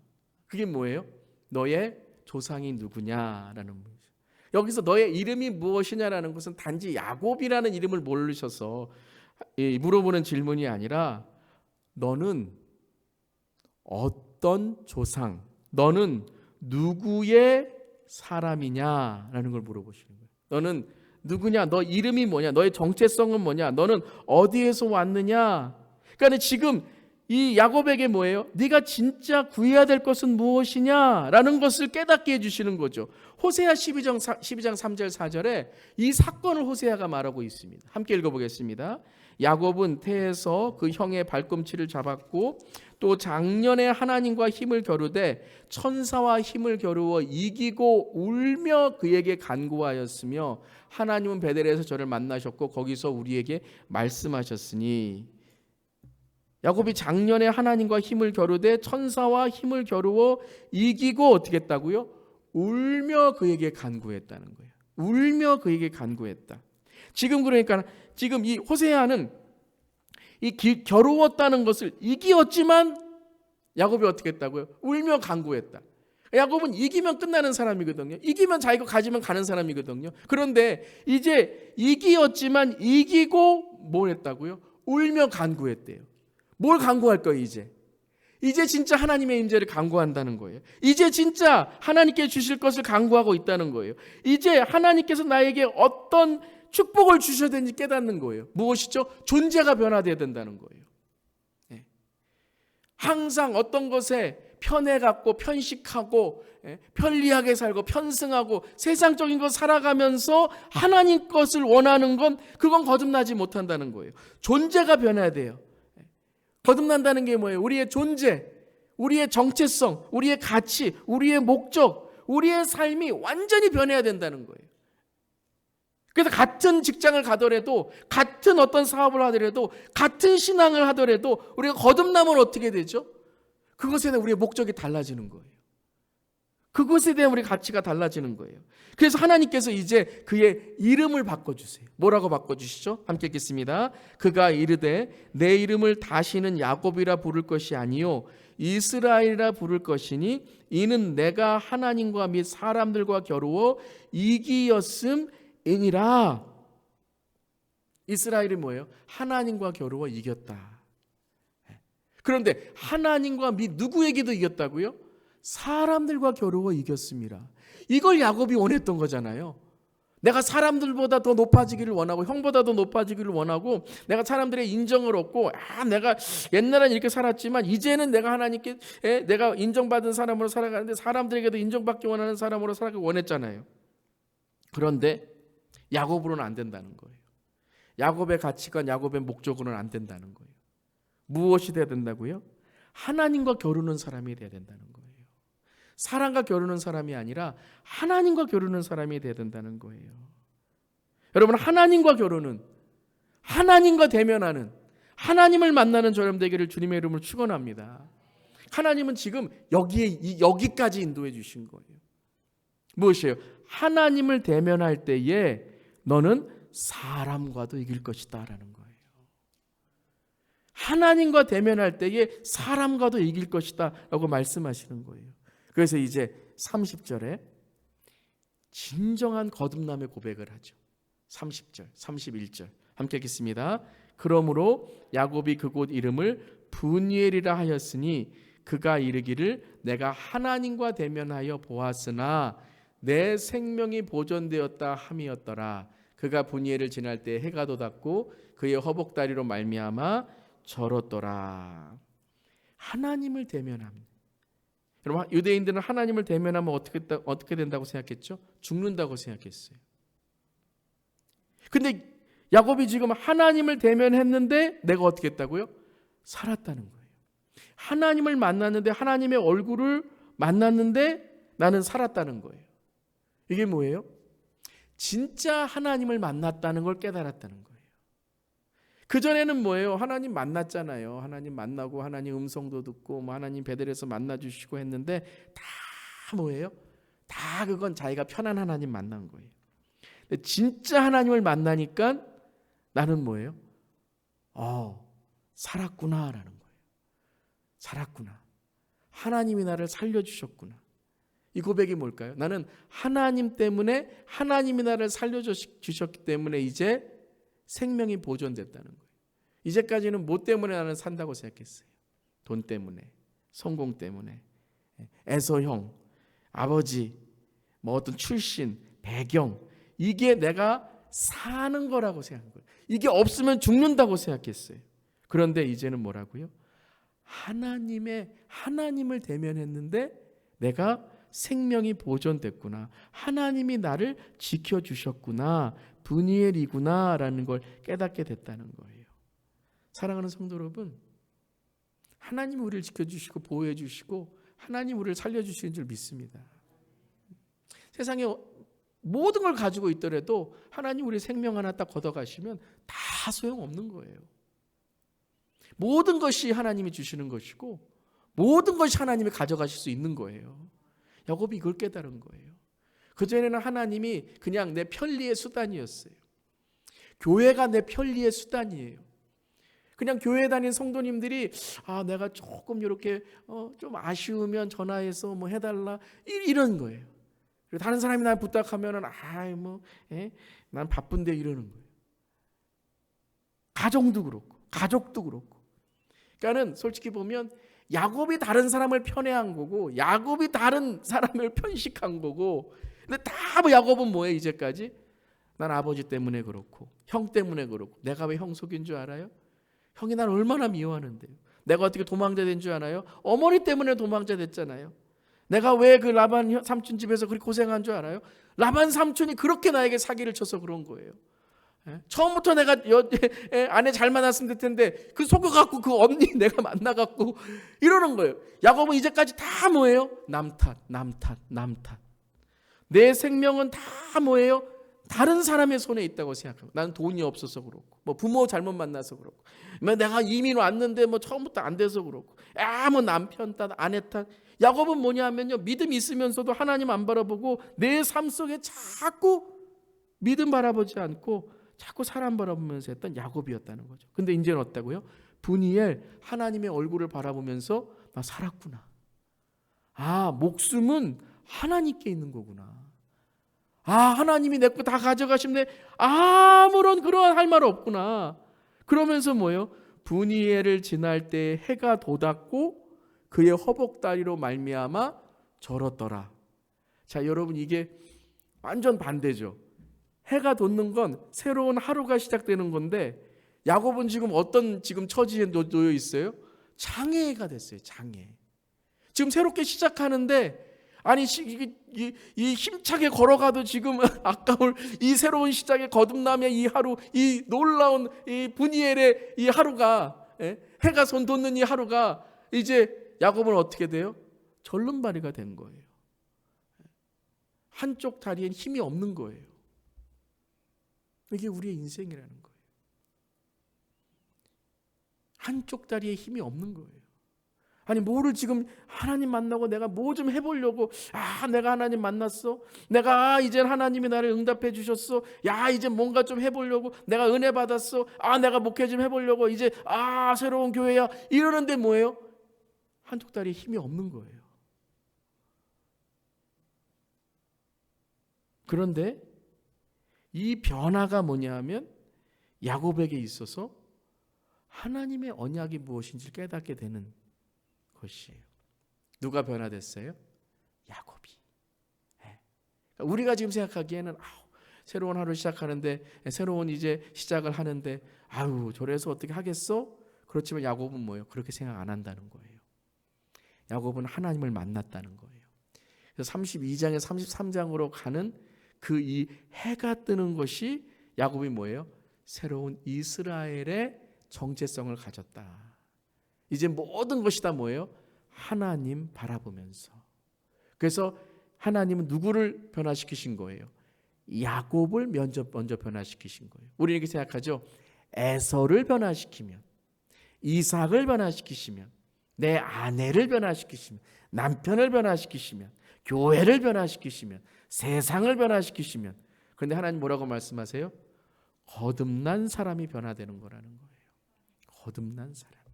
S1: 그게 뭐예요? 너의 조상이 누구냐라는 거죠. 여기서 너의 이름이 무엇이냐라는 것은 단지 야곱이라는 이름을 모르셔서 물어보는 질문이 아니라 너는 어떤 조상, 너는 누구의 사람이냐라는 걸 물어보시는 거예요. 너는 누구냐? 너 이름이 뭐냐? 너의 정체성은 뭐냐? 너는 어디에서 왔느냐? 그러니까 지금 이 야곱에게 뭐예요? 네가 진짜 구해야 될 것은 무엇이냐라는 것을 깨닫게 해주시는 거죠. 호세아 12장 3절 4절에 이 사건을 호세아가 말하고 있습니다. 함께 읽어보겠습니다. 야곱은 태에서 그 형의 발꿈치를 잡았고 또 작년에 하나님과 힘을 겨루되 천사와 힘을 겨루어 이기고 울며 그에게 간구하였으며 하나님은 베델에서 저를 만나셨고 거기서 우리에게 말씀하셨으니 야곱이 작년에 하나님과 힘을 겨루되 천사와 힘을 겨루어 이기고 어떻게 했다고요? 울며 그에게 간구했다는 거예요. 울며 그에게 간구했다. 지금 그러니까 지금 이 호세아는 겨루었다는 것을 이기었지만 야곱이 어떻게 했다고요? 울며 간구했다. 야곱은 이기면 끝나는 사람이거든요. 이기면 자기가 가지면 가는 사람이거든요. 그런데 이제 이기었지만 이기고 뭘 했다고요? 울며 간구했대요. 뭘 간구할 거예요 이제? 이제 진짜 하나님의 임재를 간구한다는 거예요. 이제 진짜 하나님께 주실 것을 간구하고 있다는 거예요. 이제 하나님께서 나에게 어떤 축복을 주셔야 되는지 깨닫는 거예요. 무엇이죠? 존재가 변화되어야 된다는 거예요. 항상 어떤 것에 편해갖고 편식하고 편리하게 살고 편승하고 세상적인 것 살아가면서 하나님 것을 원하는 건 그건 거듭나지 못한다는 거예요. 존재가 변해야 돼요. 거듭난다는 게 뭐예요? 우리의 존재, 우리의 정체성, 우리의 가치, 우리의 목적, 우리의 삶이 완전히 변해야 된다는 거예요. 그래서 같은 직장을 가더라도, 같은 어떤 사업을 하더라도, 같은 신앙을 하더라도 우리가 거듭나면 어떻게 되죠? 그것에 대한 우리의 목적이 달라지는 거예요. 그것에 대한 우리 가치가 달라지는 거예요. 그래서 하나님께서 이제 그의 이름을 바꿔주세요. 뭐라고 바꿔주시죠? 함께 읽겠습니다. 그가 이르되 내 이름을 다시는 야곱이라 부를 것이 아니요 이스라엘이라 부를 것이니 이는 내가 하나님과 및 사람들과 겨루어 이기었음이니라. 이스라엘이 뭐예요? 하나님과 겨루어 이겼다. 그런데 하나님과 및 누구에게도 이겼다고요? 사람들과 겨루어 이겼습니다. 이걸 야곱이 원했던 거잖아요. 내가 사람들보다 더 높아지기를 원하고 형보다 더 높아지기를 원하고 내가 사람들의 인정을 얻고 내가 옛날엔 이렇게 살았지만 이제는 내가 하나님께 내가 인정받은 사람으로 살아가는데 사람들에게도 인정받기 원하는 사람으로 살아가기 원했잖아요. 그런데 야곱으로는 안 된다는 거예요. 야곱의 가치관, 야곱의 목적으로는 안 된다는 거예요. 무엇이 돼야 된다고요? 하나님과 겨루는 사람이 돼야 된다는 거예요. 사람과 겨루는 사람이 아니라 하나님과 겨루는 사람이 돼야 된다는 거예요. 여러분, 하나님과 겨루는, 하나님과 대면하는, 하나님을 만나는 저렴 되기를 주님의 이름으로 축원합니다. 하나님은 지금 여기까지 인도해 주신 거예요. 무엇이에요? 하나님을 대면할 때에 너는 사람과도 이길 것이다 라는 거예요. 하나님과 대면할 때에 사람과도 이길 것이다 라고 말씀하시는 거예요. 그래서 이제 30절에 진정한 거듭남의 고백을 하죠. 30절, 31절 함께 읽겠습니다. 그러므로 야곱이 그곳 이름을 분이엘이라 하였으니 그가 이르기를 내가 하나님과 대면하여 보았으나 내 생명이 보존되었다 함이었더라. 그가 분이엘을 지날 때 해가 돋았고 그의 허벅다리로 말미암아 절었더라. 하나님을 대면합니다. 여러분, 유대인들은 하나님을 대면하면 어떻게 된다고 생각했죠? 죽는다고 생각했어요. 근데 야곱이 지금 하나님을 대면했는데 내가 어떻게 했다고요? 살았다는 거예요. 하나님을 만났는데, 하나님의 얼굴을 만났는데 나는 살았다는 거예요. 이게 뭐예요? 진짜 하나님을 만났다는 걸 깨달았다는 거예요. 그전에는 뭐예요? 하나님 만났잖아요. 하나님 만나고 하나님 음성도 듣고 하나님 베델에서 만나주시고 했는데 다 뭐예요? 다 그건 자기가 편한 하나님 만난 거예요. 근데 진짜 하나님을 만나니까 나는 뭐예요? 살았구나라는 거예요. 살았구나. 하나님이 나를 살려주셨구나. 이 고백이 뭘까요? 나는 하나님 때문에, 하나님이 나를 살려주셨기 때문에 이제 생명이 보존됐다는 거예요. 이제까지는 뭐 때문에 나는 산다고 생각했어요? 돈 때문에, 성공 때문에, 애서형, 아버지, 어떤 출신, 배경, 이게 내가 사는 거라고 생각한 거예요. 이게 없으면 죽는다고 생각했어요. 그런데 이제는 뭐라고요? 하나님을 대면했는데 내가 생명이 보존됐구나. 하나님이 나를 지켜주셨구나. 분이엘이구나 라는 걸 깨닫게 됐다는 거예요. 사랑하는 성도 여러분, 하나님이 우리를 지켜주시고 보호해 주시고 하나님 우리를 살려주시는 줄 믿습니다. 세상에 모든 걸 가지고 있더라도 하나님 우리 생명 하나 딱 걷어가시면 다 소용없는 거예요. 모든 것이 하나님이 주시는 것이고 모든 것이 하나님이 가져가실 수 있는 거예요. 야곱이 이걸 깨달은 거예요. 그전에는 하나님이 그냥 내 편리의 수단이었어요. 교회가 내 편리의 수단이에요. 그냥 교회 다니는 성도님들이 내가 조금 이렇게 좀 아쉬우면 전화해서 뭐 해달라 이런 거예요. 그리고 다른 사람이 날 부탁하면은 난 바쁜데 이러는 거예요. 가정도 그렇고 가족도 그렇고. 그러니까는 솔직히 보면 야곱이 다른 사람을 편애한 거고 야곱이 다른 사람을 편식한 거고. 근데 다 야곱은 뭐예요 이제까지? 난 아버지 때문에 그렇고 형 때문에 그렇고. 내가 왜 형 속인 줄 알아요? 형이 날 얼마나 미워하는데요. 내가 어떻게 도망자 된 줄 알아요? 어머니 때문에 도망자 됐잖아요. 내가 왜 그 라반 삼촌 집에서 그렇게 고생한 줄 알아요? 라반 삼촌이 그렇게 나에게 사기를 쳐서 그런 거예요. 처음부터 내가 아내 잘 만났으면 될 텐데 그 속여갖고 그 언니 내가 만나갖고 이러는 거예요. 야곱은 이제까지 다 뭐예요? 남 탓. 내 생명은 다 뭐예요? 다른 사람의 손에 있다고 생각하고. 나는 돈이 없어서 그렇고 뭐 부모 잘못 만나서 그렇고 내가 이민 왔는데 뭐 처음부터 안 돼서 그렇고 뭐 남편 탓 아내 탓. 야곱은 뭐냐면요, 믿음이 있으면서도 하나님 안 바라보고 내 삶 속에 자꾸 믿음 바라보지 않고 자꾸 사람 바라보면서 했던 야곱이었다는 거죠. 근데 이제는 어떠고요? 분이엘 하나님의 얼굴을 바라보면서 나 살았구나. 목숨은 하나님께 있는 거구나. 하나님이 내 거 다 가져가시면 아무런 그런 할 말 없구나. 그러면서 뭐예요? 분이엘을 지날 때 해가 돋았고 그의 허벅다리로 말미암아 절었더라. 자, 여러분 이게 완전 반대죠. 해가 돋는 건 새로운 하루가 시작되는 건데 야곱은 지금 어떤 처지에 놓여 있어요? 장애가 됐어요. 장애. 지금 새롭게 시작하는데 이 힘차게 걸어가도 지금 아까울 이 새로운 시작의 거듭남의 이 하루, 이 놀라운 이 분이엘의 이 하루가, 해가 돋는 이 하루가 이제 야곱은 어떻게 돼요? 절름발이가 된 거예요. 한쪽 다리엔 힘이 없는 거예요. 이게 우리의 인생이라는 거예요. 한쪽 다리에 힘이 없는 거예요. 뭐를 지금 하나님 만나고 내가 뭐 좀 해보려고. 내가 하나님 만났어. 내가 이제 하나님이 나를 응답해 주셨어. 이제 뭔가 좀 해보려고. 내가 은혜 받았어. 내가 목회 좀 해보려고. 이제 새로운 교회야. 이러는데 뭐예요? 한쪽 다리에 힘이 없는 거예요. 그런데 이 변화가 뭐냐 하면 야곱에게 있어서 하나님의 언약이 무엇인지 깨닫게 되는 것이에요. 누가 변화됐어요? 야곱이. 우리가 지금 생각하기에는 새로운 하루 시작하는데, 새로운 이제 시작을 하는데 저래서 어떻게 하겠어? 그렇지만 야곱은 뭐예요? 그렇게 생각 안 한다는 거예요. 야곱은 하나님을 만났다는 거예요. 그래서 32장에 33장으로 가는 그 이 해가 뜨는 것이 야곱이 뭐예요? 새로운 이스라엘의 정체성을 가졌다. 이제 모든 것이 다 뭐예요? 하나님 바라보면서. 그래서 하나님은 누구를 변화시키신 거예요? 야곱을 먼저 변화시키신 거예요. 우리는 이렇게 생각하죠. 에서를 변화시키면, 이삭을 변화시키시면, 내 아내를 변화시키시면, 남편을 변화시키시면, 교회를 변화시키시면, 세상을 변화시키시면. 그런데 하나님 뭐라고 말씀하세요? 거듭난 사람이 변화되는 거라는 거예요. 거듭난 사람.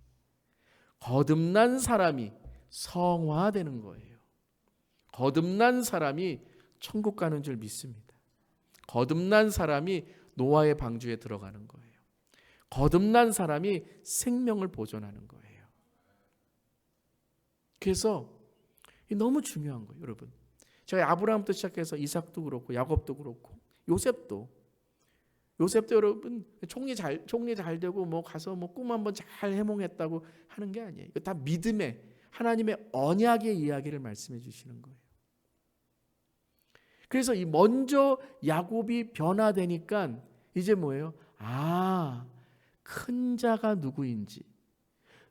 S1: 거듭난 사람이 성화되는 거예요. 거듭난 사람이 천국 가는 줄 믿습니다. 거듭난 사람이 노아의 방주에 들어가는 거예요. 거듭난 사람이 생명을 보존하는 거예요. 그래서 너무 중요한 거예요, 여러분. 제가 아브라함부터 시작해서 이삭도 그렇고 야곱도 그렇고 요셉도 여러분 총리 잘 되고 뭐 가서 뭐 꿈 한번 잘 해몽했다고 하는 게 아니에요. 이거 다 믿음의 하나님의 언약의 이야기를 말씀해 주시는 거예요. 그래서 이 먼저 야곱이 변화되니까 이제 뭐예요? 큰 자가 누구인지,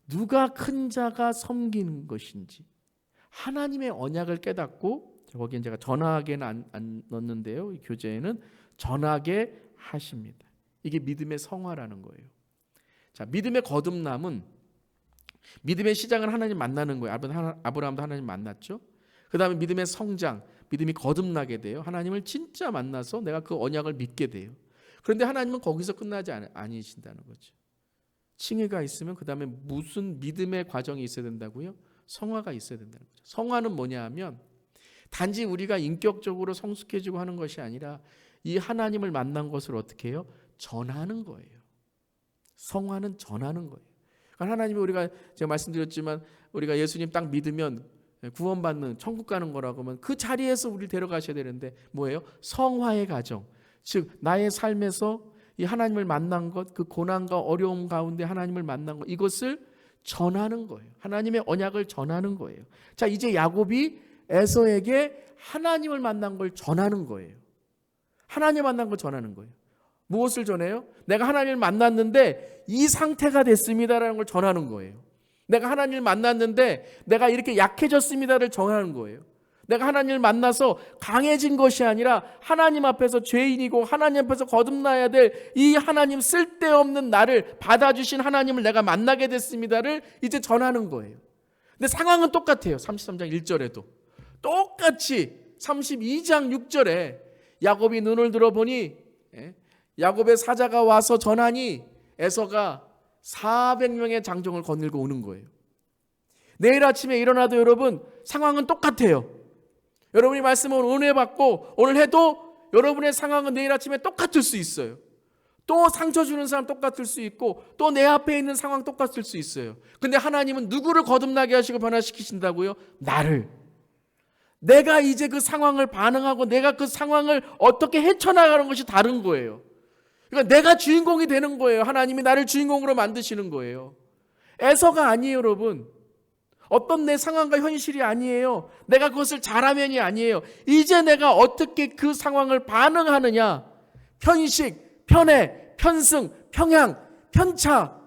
S1: 누가 큰 자가 섬기는 것인지 하나님의 언약을 깨닫고, 거기엔 제가 전하게는 안 넣었는데요. 이 교재에는 전하게 하십니다. 이게 믿음의 성화라는 거예요. 자, 믿음의 거듭남은 믿음의 시작은 하나님 만나는 거예요. 아브라함도 하나님 만났죠. 그 다음에 믿음의 성장, 믿음이 거듭나게 돼요. 하나님을 진짜 만나서 내가 그 언약을 믿게 돼요. 그런데 하나님은 거기서 끝나지 않으신다는 거죠. 칭의가 있으면 그 다음에 무슨 믿음의 과정이 있어야 된다고요? 성화가 있어야 된다는 거죠. 성화는 뭐냐 하면 단지 우리가 인격적으로 성숙해지고 하는 것이 아니라 이 하나님을 만난 것을 어떻게 해요? 전하는 거예요. 성화는 전하는 거예요. 그러니까 하나님이 우리가 제가 말씀드렸지만 우리가 예수님 딱 믿으면 구원받는 천국 가는 거라고 하면 그 자리에서 우리를 데려가셔야 되는데 뭐예요? 성화의 과정. 즉 나의 삶에서 이 하나님을 만난 것, 그 고난과 어려움 가운데 하나님을 만난 것, 이것을 전하는 거예요. 하나님의 언약을 전하는 거예요. 자, 이제 야곱이 에서에게 하나님을 만난 걸 전하는 거예요. 하나님 만난 걸 전하는 거예요. 무엇을 전해요? 내가 하나님을 만났는데 이 상태가 됐습니다라는 걸 전하는 거예요. 내가 하나님을 만났는데 내가 이렇게 약해졌습니다를 전하는 거예요. 내가 하나님을 만나서 강해진 것이 아니라 하나님 앞에서 죄인이고 하나님 앞에서 거듭나야 될 이 하나님 쓸데없는 나를 받아주신 하나님을 내가 만나게 됐습니다를 이제 전하는 거예요. 근데 상황은 똑같아요. 33장 1절에도 똑같이 32장 6절에 야곱이 눈을 들어보니 야곱의 사자가 와서 전하니 에서가 400명의 장정을 거닐고 오는 거예요. 내일 아침에 일어나도 여러분 상황은 똑같아요. 여러분이 말씀을 오늘 받고 오늘 해도 여러분의 상황은 내일 아침에 똑같을 수 있어요. 또 상처 주는 사람 똑같을 수 있고 또 내 앞에 있는 상황 똑같을 수 있어요. 근데 하나님은 누구를 거듭나게 하시고 변화시키신다고요? 나를. 내가 이제 그 상황을 반응하고 내가 그 상황을 어떻게 헤쳐나가는 것이 다른 거예요. 그러니까 내가 주인공이 되는 거예요. 하나님이 나를 주인공으로 만드시는 거예요. 에서가 아니에요, 여러분. 어떤 내 상황과 현실이 아니에요. 내가 그것을 잘하면이 아니에요. 이제 내가 어떻게 그 상황을 반응하느냐. 편식, 편애, 편승, 평양, 편차,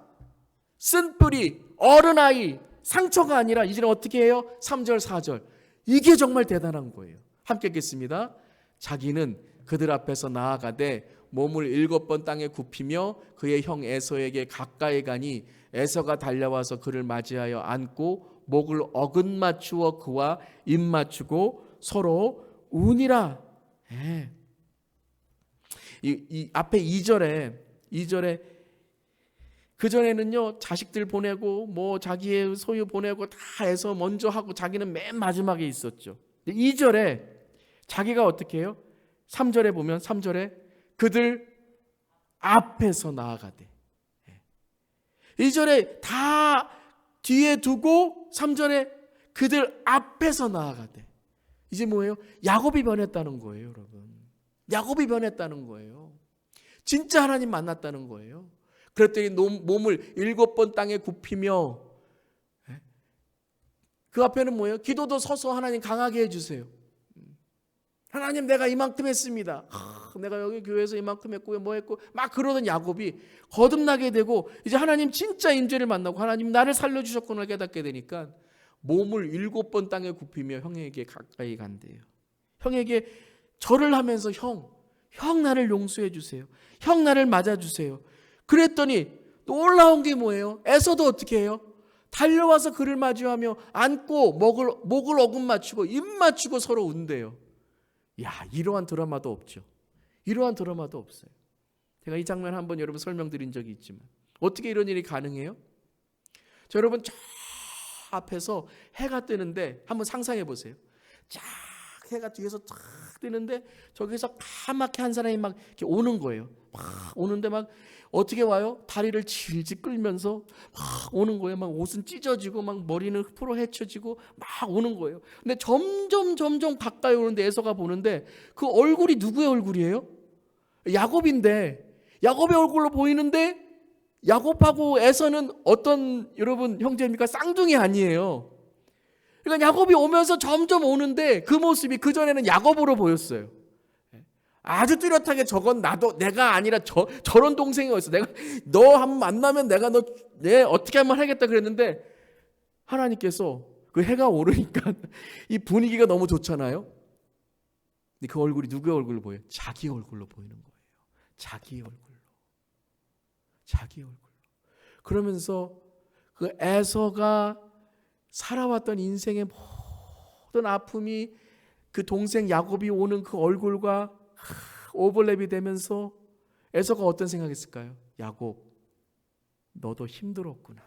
S1: 쓴뿌리, 어른아이, 상처가 아니라 이제는 어떻게 해요? 3절, 4절. 이게 정말 대단한 거예요. 함께 읽겠습니다. 자기는 그들 앞에서 나아가되 몸을 7번 땅에 굽히며 그의 형 에서에게 가까이 가니 에서가 달려와서 그를 맞이하여 안고 목을 어긋맞추어 그와 입 맞추고 서로 우니라. 이 앞에 2절에 그전에는요 자식들 보내고 뭐 자기의 소유 보내고 다 해서 먼저 하고 자기는 맨 마지막에 있었죠. 2절에 자기가 어떻게 해요? 3절에 보면 3절에 그들 앞에서 나아가되 2절에 다 뒤에 두고 3절에 그들 앞에서 나아가되 이제 뭐예요? 야곱이 변했다는 거예요, 여러분. 야곱이 변했다는 거예요. 진짜 하나님 만났다는 거예요. 그랬더니 몸을 7번 땅에 굽히며 그 앞에는 뭐예요? 기도도 서서 하나님 강하게 해주세요. 하나님 내가 이만큼 했습니다. 내가 여기 교회에서 이만큼 했고 뭐 했고 막 그러던 야곱이 거듭나게 되고 이제 하나님 진짜 임재를 만나고 하나님 나를 살려주셨구나 깨닫게 되니까 몸을 7번 땅에 굽히며 형에게 가까이 간대요. 형에게 절을 하면서 형 나를 용서해 주세요. 형 나를 맞아주세요. 그랬더니 놀라운 게 뭐예요? 에서도 어떻게 해요? 달려와서 그를 마주하며 안고 목을 어긋맞추고 입 맞추고 서로 운대요. 야, 이러한 드라마도 없죠. 이러한 드라마도 없어요. 제가 이 장면 한번 여러분 설명드린 적이 있지만 어떻게 이런 일이 가능해요? 자, 여러분 저 앞에서 해가 뜨는데 한번 상상해 보세요. 쫙 해가 뒤에서 쫙 뜨는데 저기서 까맣게 한 사람이 막 이렇게 오는 거예요. 막 오는데 막 어떻게 와요? 다리를 질질 끌면서 막 오는 거예요. 막 옷은 찢어지고 막 머리는 풀어 헤쳐지고 막 오는 거예요. 근데 점점 가까이 오는데 에서가 보는데 그 얼굴이 누구의 얼굴이에요? 야곱인데 야곱의 얼굴로 보이는데 야곱하고 에서는 어떤 여러분 형제입니까? 쌍둥이 아니에요. 그러니까 야곱이 오면서 점점 오는데 그 모습이 그전에는 야곱으로 보였어요. 아주 뚜렷하게 저건 나도 내가 아니라 저런 동생이 어딨어. 내가 너 한번 만나면 내가 너 어떻게 한번 하겠다 그랬는데 하나님께서 그 해가 오르니까 이 분위기가 너무 좋잖아요. 근데 그 얼굴이 누구의 얼굴로 보여요? 자기 얼굴로 보이는 거예요. 자기 얼굴로. 그러면서 그 에서가 살아왔던 인생의 모든 아픔이 그 동생 야곱이 오는 그 얼굴과 오버랩이 되면서 에서가 어떤 생각했을까요? 야곱, 너도 힘들었구나.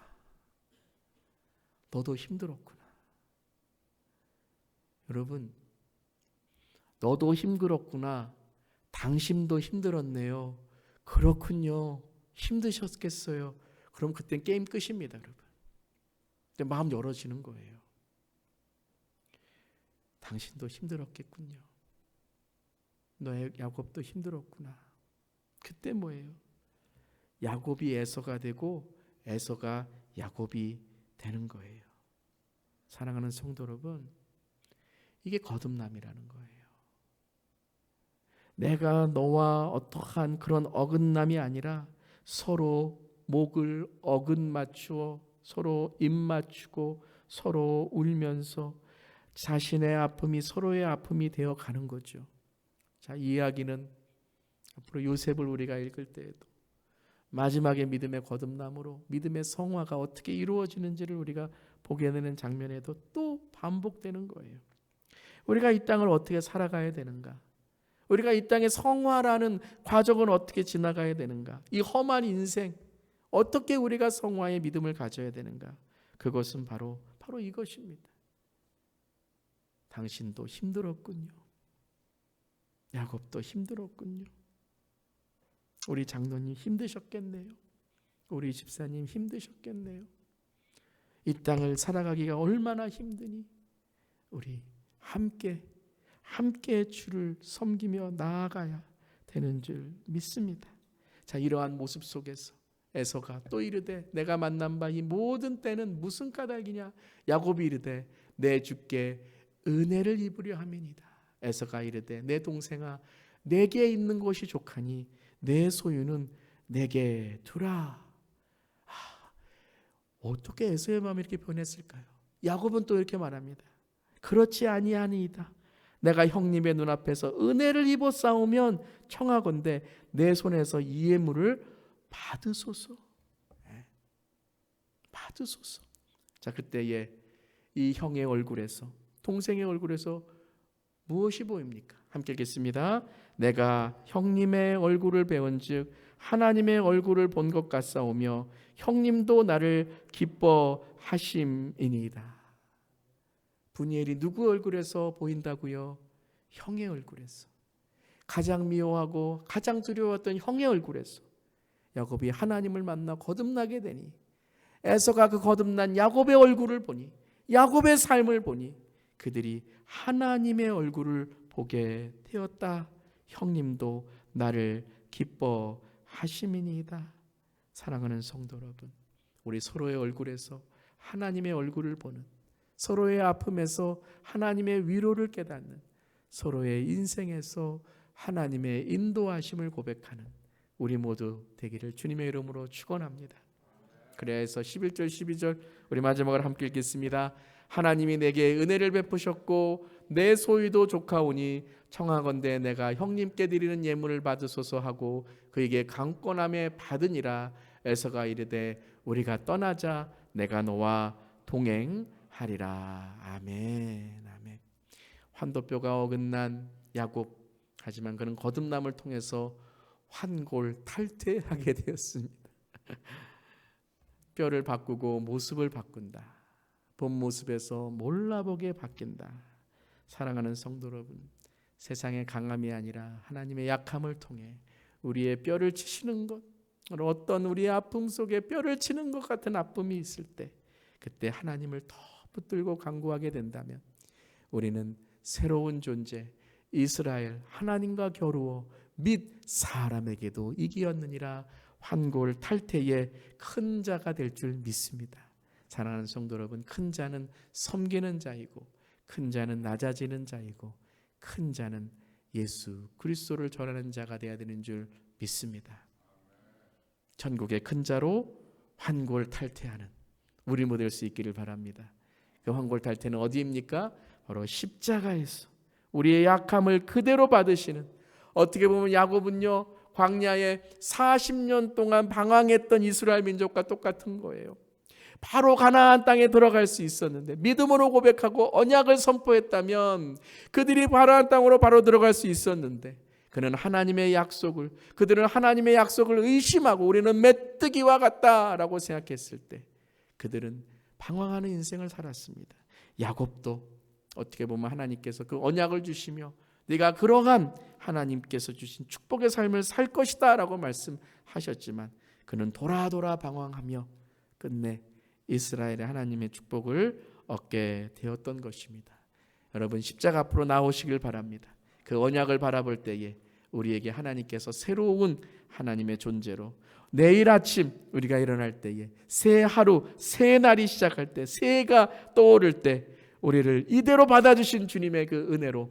S1: 너도 힘들었구나. 여러분, 너도 힘들었구나. 당신도 힘들었네요. 그렇군요. 힘드셨겠어요. 그럼 그땐 게임 끝입니다, 여러분. 근데 마음 열어지는 거예요. 당신도 힘들었겠군요. 너의 야곱도 힘들었구나. 그때 뭐예요? 야곱이 에서가 되고 에서가 야곱이 되는 거예요. 사랑하는 성도 여러분, 이게 거듭남이라는 거예요. 내가 너와 어떠한 그런 어긋남이 아니라 서로 목을 어긋 맞추어 서로 입 맞추고 서로 울면서 자신의 아픔이 서로의 아픔이 되어 가는 거죠. 자, 이 이야기는 앞으로 요셉을 우리가 읽을 때에도 마지막에 믿음의 거듭남으로 믿음의 성화가 어떻게 이루어지는지를 우리가 보게 되는 장면에도 또 반복되는 거예요. 우리가 이 땅을 어떻게 살아가야 되는가? 우리가 이 땅의 성화라는 과정을 어떻게 지나가야 되는가? 이 험한 인생 어떻게 우리가 성화의 믿음을 가져야 되는가? 그것은 바로 이것입니다. 당신도 힘들었군요. 야곱도 힘들었군요. 우리 장로님 힘드셨겠네요. 우리 집사님 힘드셨겠네요. 이 땅을 살아가기가 얼마나 힘드니 우리 함께 주를 섬기며 나아가야 되는 줄 믿습니다. 자, 이러한 모습 속에서 에서가 또 이르되 내가 만난 바 이 모든 때는 무슨 까닭이냐? 야곱이 이르되 내 주께 은혜를 입으려 함이니이다. 에서가 이르되 내 동생아 내게 있는 것이 족하니 내 소유는 내게 두라. 어떻게 에서의 마음이 이렇게 변했을까요? 야곱은 또 이렇게 말합니다. 그렇지 아니하니이다. 내가 형님의 눈앞에서 은혜를 입어 싸우면 청하건대 내 손에서 이 예물을 받으소서. 받으소서. 자, 그때에 이 형의 얼굴에서 동생의 얼굴에서 무엇이 보입니까? 함께 읽겠습니다. 내가 형님의 얼굴을 배운즉 하나님의 얼굴을 본 것 같사오며 형님도 나를 기뻐하심이니이다. 분이엘이 누구 얼굴에서 보인다고요? 형의 얼굴에서. 가장 미워하고 가장 두려웠던 형의 얼굴에서 야곱이 하나님을 만나 거듭나게 되니 에서가 그 거듭난 야곱의 얼굴을 보니 야곱의 삶을 보니 그들이 하나님의 얼굴을 보게 되었다. 형님도 나를 기뻐하심이니이다. 사랑하는 성도 여러분, 우리 서로의 얼굴에서 하나님의 얼굴을 보는, 서로의 아픔에서 하나님의 위로를 깨닫는, 서로의 인생에서 하나님의 인도하심을 고백하는 우리 모두 되기를 주님의 이름으로 축원합니다. 그래서 11절 12절 우리 마지막으로 함께 읽겠습니다. 하나님이 내게 은혜를 베푸셨고 내 소유도 족하오니 청하건대 내가 형님께 드리는 예물을 받으소서 하고 그에게 강권함에 받으니라. 에서가 이르되 우리가 떠나자 내가 너와 동행하리라. 아멘. 아멘. 환도뼈가 어긋난 야곱, 하지만 그는 거듭남을 통해서 환골탈퇴하게 되었습니다. 뼈를 바꾸고 모습을 바꾼다. 본 모습에서 몰라보게 바뀐다. 사랑하는 성도 여러분, 세상의 강함이 아니라 하나님의 약함을 통해 우리의 뼈를 치시는 것, 어떤 우리의 아픔 속에 뼈를 치는 것 같은 아픔이 있을 때 그때 하나님을 더 붙들고 간구하게 된다면 우리는 새로운 존재 이스라엘 하나님과 겨루어 및 사람에게도 이기었느니라. 환골탈퇴의 큰 자가 될 줄 믿습니다. 사랑하는 성도 여러분, 큰 자는 섬기는 자이고 큰 자는 낮아지는 자이고 큰 자는 예수 그리스도를 전하는 자가 되어야 되는 줄 믿습니다. 전국의 큰 자로 환골탈퇴하는 우리 모두 될 수 있기를 바랍니다. 그 환골탈퇴는 어디입니까? 바로 십자가에서 우리의 약함을 그대로 받으시는, 어떻게 보면 야곱은요 광야에 40년 동안 방황했던 이스라엘 민족과 똑같은 거예요. 바로 가나안 땅에 들어갈 수 있었는데 믿음으로 고백하고 언약을 선포했다면 그들이 가나안 땅으로 바로 들어갈 수 있었는데 그는 하나님의 약속을, 그들은 하나님의 약속을 의심하고 우리는 메뚜기와 같다라고 생각했을 때 그들은 방황하는 인생을 살았습니다. 야곱도 어떻게 보면 하나님께서 그 언약을 주시며 네가 그러한 하나님께서 주신 축복의 삶을 살 것이다 라고 말씀하셨지만 그는 돌아 방황하며 끝내 이스라엘의 하나님의 축복을 얻게 되었던 것입니다. 여러분, 십자가 앞으로 나오시길 바랍니다. 그 언약을 바라볼 때에 우리에게 하나님께서 새로운 하나님의 존재로 내일 아침 우리가 일어날 때에 새 하루, 새 날이 시작할 때, 새해가 떠오를 때 우리를 이대로 받아주신 주님의 그 은혜로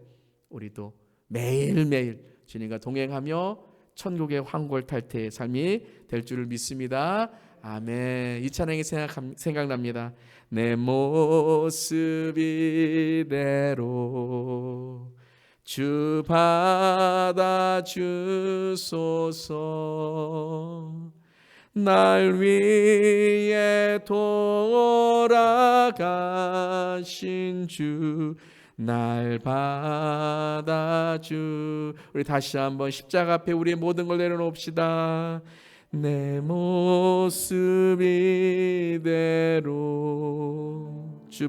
S1: 우리도 매일매일 주님과 동행하며 천국의 황골탈퇴의 삶이 될 줄을 믿습니다. 아멘. 이 찬양이 생각납니다. 내 모습 이대로 주 받아주소서. 날 위해 돌아가신 주 날 받아주. 우리 다시 한번 십자가 앞에 우리의 모든 걸 내려놓읍시다. 내 모습 이대로 주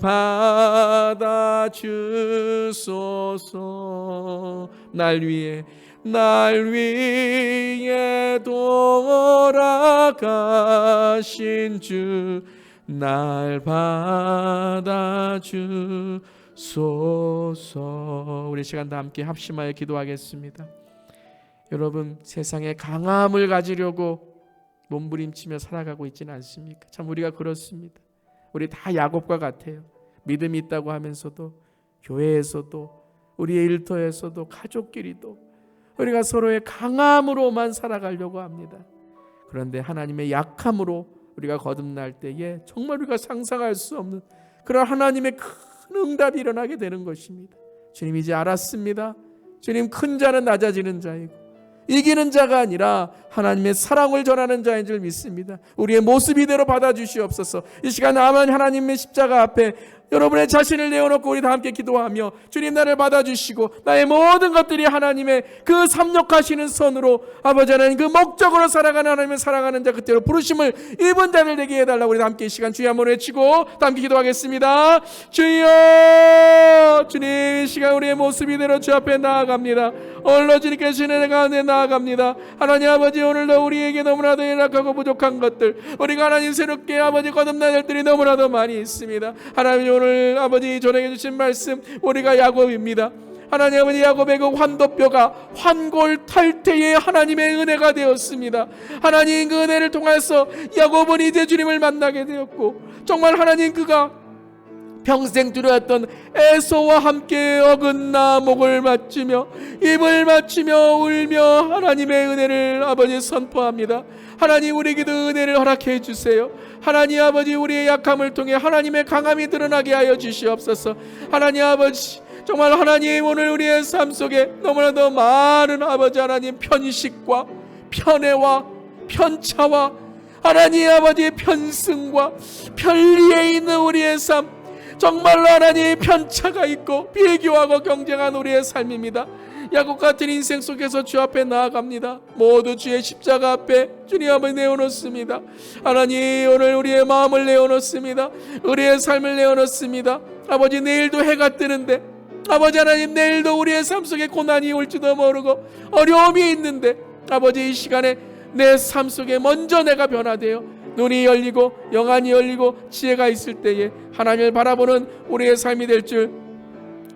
S1: 받아주소서. 날 위해 돌아가신 주 날 받아주소서. 우리 시간 다 함께 합심하여 기도하겠습니다. 여러분, 세상에 강함을 가지려고 몸부림치며 살아가고 있지는 않습니까? 참 우리가 그렇습니다. 우리 다 야곱과 같아요. 믿음이 있다고 하면서도 교회에서도 우리의 일터에서도 가족끼리도 우리가 서로의 강함으로만 살아가려고 합니다. 그런데 하나님의 약함으로 우리가 거듭날 때에 정말 우리가 상상할 수 없는 그런 하나님의 큰 응답이 일어나게 되는 것입니다. 주님, 이제 알았습니다. 주님, 큰 자는 낮아지는 자이고 이기는 자가 아니라 하나님의 사랑을 전하는 자인 줄 믿습니다. 우리의 모습 이대로 받아주시옵소서. 이 시간 하나님의 십자가 앞에 여러분의 자신을 내어놓고 우리 다 함께 기도하며 주님, 나를 받아주시고 나의 모든 것들이 하나님의 그 섭렵하시는 선으로 아버지 하나님 그 목적으로 살아가는 하나님을 사랑하는 자 그때로 부르심을 입은 자들 되게 해달라고 우리 다 함께 이 시간 주여 한번 외치고 다 함께 기도하겠습니다. 주여, 주님, 이 시간 우리의 모습 이대로 주 앞에 나아갑니다. 오늘도 주님께 주시는 은혜 가운데 나아갑니다. 하나님 아버지, 오늘도 우리에게 너무나도 연약하고 부족한 것들, 우리가 하나님 새롭게 아버지 거듭나야 될 들이 너무나도 많이 있습니다. 하나님, 오늘 아버지 전해 주신 말씀, 우리가 야곱입니다. 하나님 아버지, 야곱의 그 환도뼈가 환골탈퇴의 하나님의 은혜가 되었습니다. 하나님, 그 은혜를 통해서 야곱은 이제 주님을 만나게 되었고 정말 하나님, 그가 평생 두려웠던 에서와 함께 어긋나 목을 맞추며 입을 맞추며 울며 하나님의 은혜를 아버지 선포합니다. 하나님, 우리에게도 은혜를 허락해 주세요. 하나님 아버지, 우리의 약함을 통해 하나님의 강함이 드러나게 하여 주시옵소서. 하나님 아버지, 정말 하나님, 오늘 우리의 삶 속에 너무나도 많은 아버지 하나님 편식과 편애와 편차와 하나님 아버지 편승과 편리에 있는 우리의 삶, 정말로 하나님 편차가 있고 비교하고 경쟁한 우리의 삶입니다. 야곱 같은 인생 속에서 주 앞에 나아갑니다. 모두 주의 십자가 앞에 주님 앞에 내어놓습니다. 하나님, 오늘 우리의 마음을 내어놓습니다. 우리의 삶을 내어놓습니다. 아버지, 내일도 해가 뜨는데 아버지 하나님, 내일도 우리의 삶 속에 고난이 올지도 모르고 어려움이 있는데 아버지, 이 시간에 내 삶 속에 먼저 내가 변화되어 눈이 열리고 영안이 열리고 지혜가 있을 때에 하나님을 바라보는 우리의 삶이 될 줄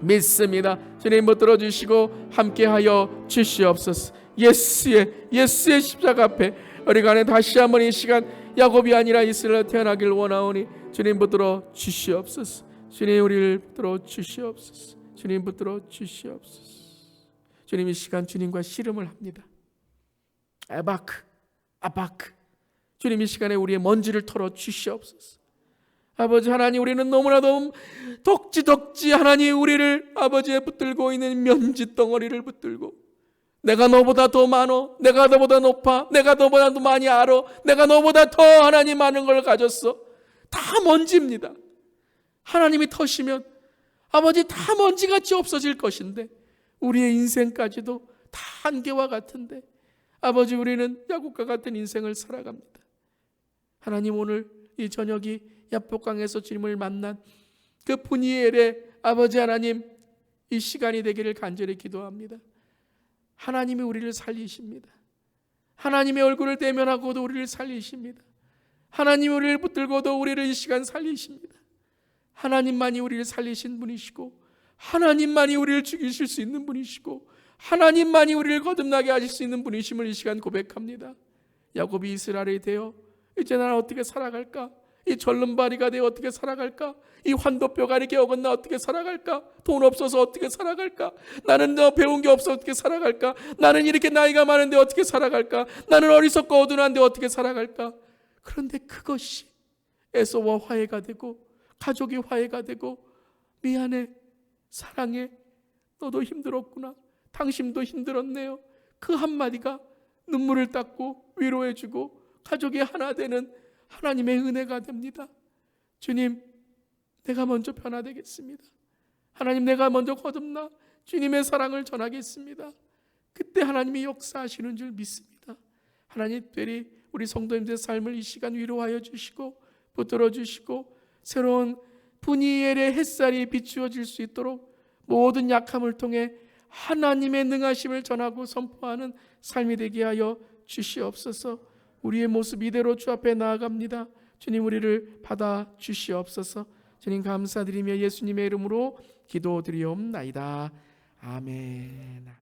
S1: 믿습니다. 주님, 붙들어 주시고 함께하여 주시옵소서. 예수의 십자가 앞에 우리 간에 다시 한번 이 시간 야곱이 아니라 이스라엘 태어나길 원하오니 주님 붙들어 주시옵소서. 주님, 우리를 붙들어 주시옵소서. 주님, 붙들어 주시옵소서. 주님, 이 시간 주님과 씨름을 합니다. 아바크. 주님, 이 시간에 우리의 먼지를 털어 주시옵소서. 아버지 하나님, 우리는 너무나도 덕지 하나님, 우리를 아버지에 붙들고 있는 먼지 덩어리를 붙들고 내가 너보다 더 많어, 내가 너보다 높아, 내가 너보다 더 많이 알아, 내가 너보다 더 하나님 많은 걸 가졌어. 다 먼지입니다. 하나님이 터시면 아버지 다 먼지같이 없어질 것인데 우리의 인생까지도 다 한계와 같은데 아버지, 우리는 야곱과 같은 인생을 살아갑니다. 하나님, 오늘 이 저녁이 야복강에서 주님을 만난 그 분이엘의 아버지 하나님, 이 시간이 되기를 간절히 기도합니다. 하나님이 우리를 살리십니다. 하나님의 얼굴을 대면하고도 우리를 살리십니다. 하나님이 우리를 붙들고도 우리를 이 시간 살리십니다. 하나님만이 우리를 살리신 분이시고, 하나님만이 우리를 죽이실 수 있는 분이시고, 하나님만이 우리를 거듭나게 하실 수 있는 분이심을 이 시간 고백합니다. 야곱이 이스라엘이 되어 이제 나는 어떻게 살아갈까? 이 절름발이가 되어 어떻게 살아갈까? 이 환도뼈가 이렇게 어긋나 어떻게 살아갈까? 돈 없어서 어떻게 살아갈까? 나는 배운 게 없어 어떻게 살아갈까? 나는 이렇게 나이가 많은데 어떻게 살아갈까? 나는 어리석고 어둔한데 어떻게 살아갈까? 그런데 그것이 에서와 화해가 되고, 가족이 화해가 되고, 미안해, 사랑해, 너도 힘들었구나, 당신도 힘들었네요, 그 한마디가 눈물을 닦고 위로해주고 가족이 하나 되는 하나님의 은혜가 됩니다. 주님, 내가 먼저 변화되겠습니다. 하나님, 내가 먼저 거듭나 주님의 사랑을 전하겠습니다. 그때 하나님이 역사하시는 줄 믿습니다. 하나님, 특별히 우리 성도님들의 삶을 이 시간 위로하여 주시고 붙들어 주시고, 새로운 분이엘의 햇살이 비추어질 수 있도록 모든 약함을 통해 하나님의 능하심을 전하고 선포하는 삶이 되게 하여 주시옵소서. 우리의 모습 이대로 주 앞에 나아갑니다. 주님, 우리를 받아 주시옵소서. 주님, 감사드리며 예수님의 이름으로 기도드리옵나이다. 아멘.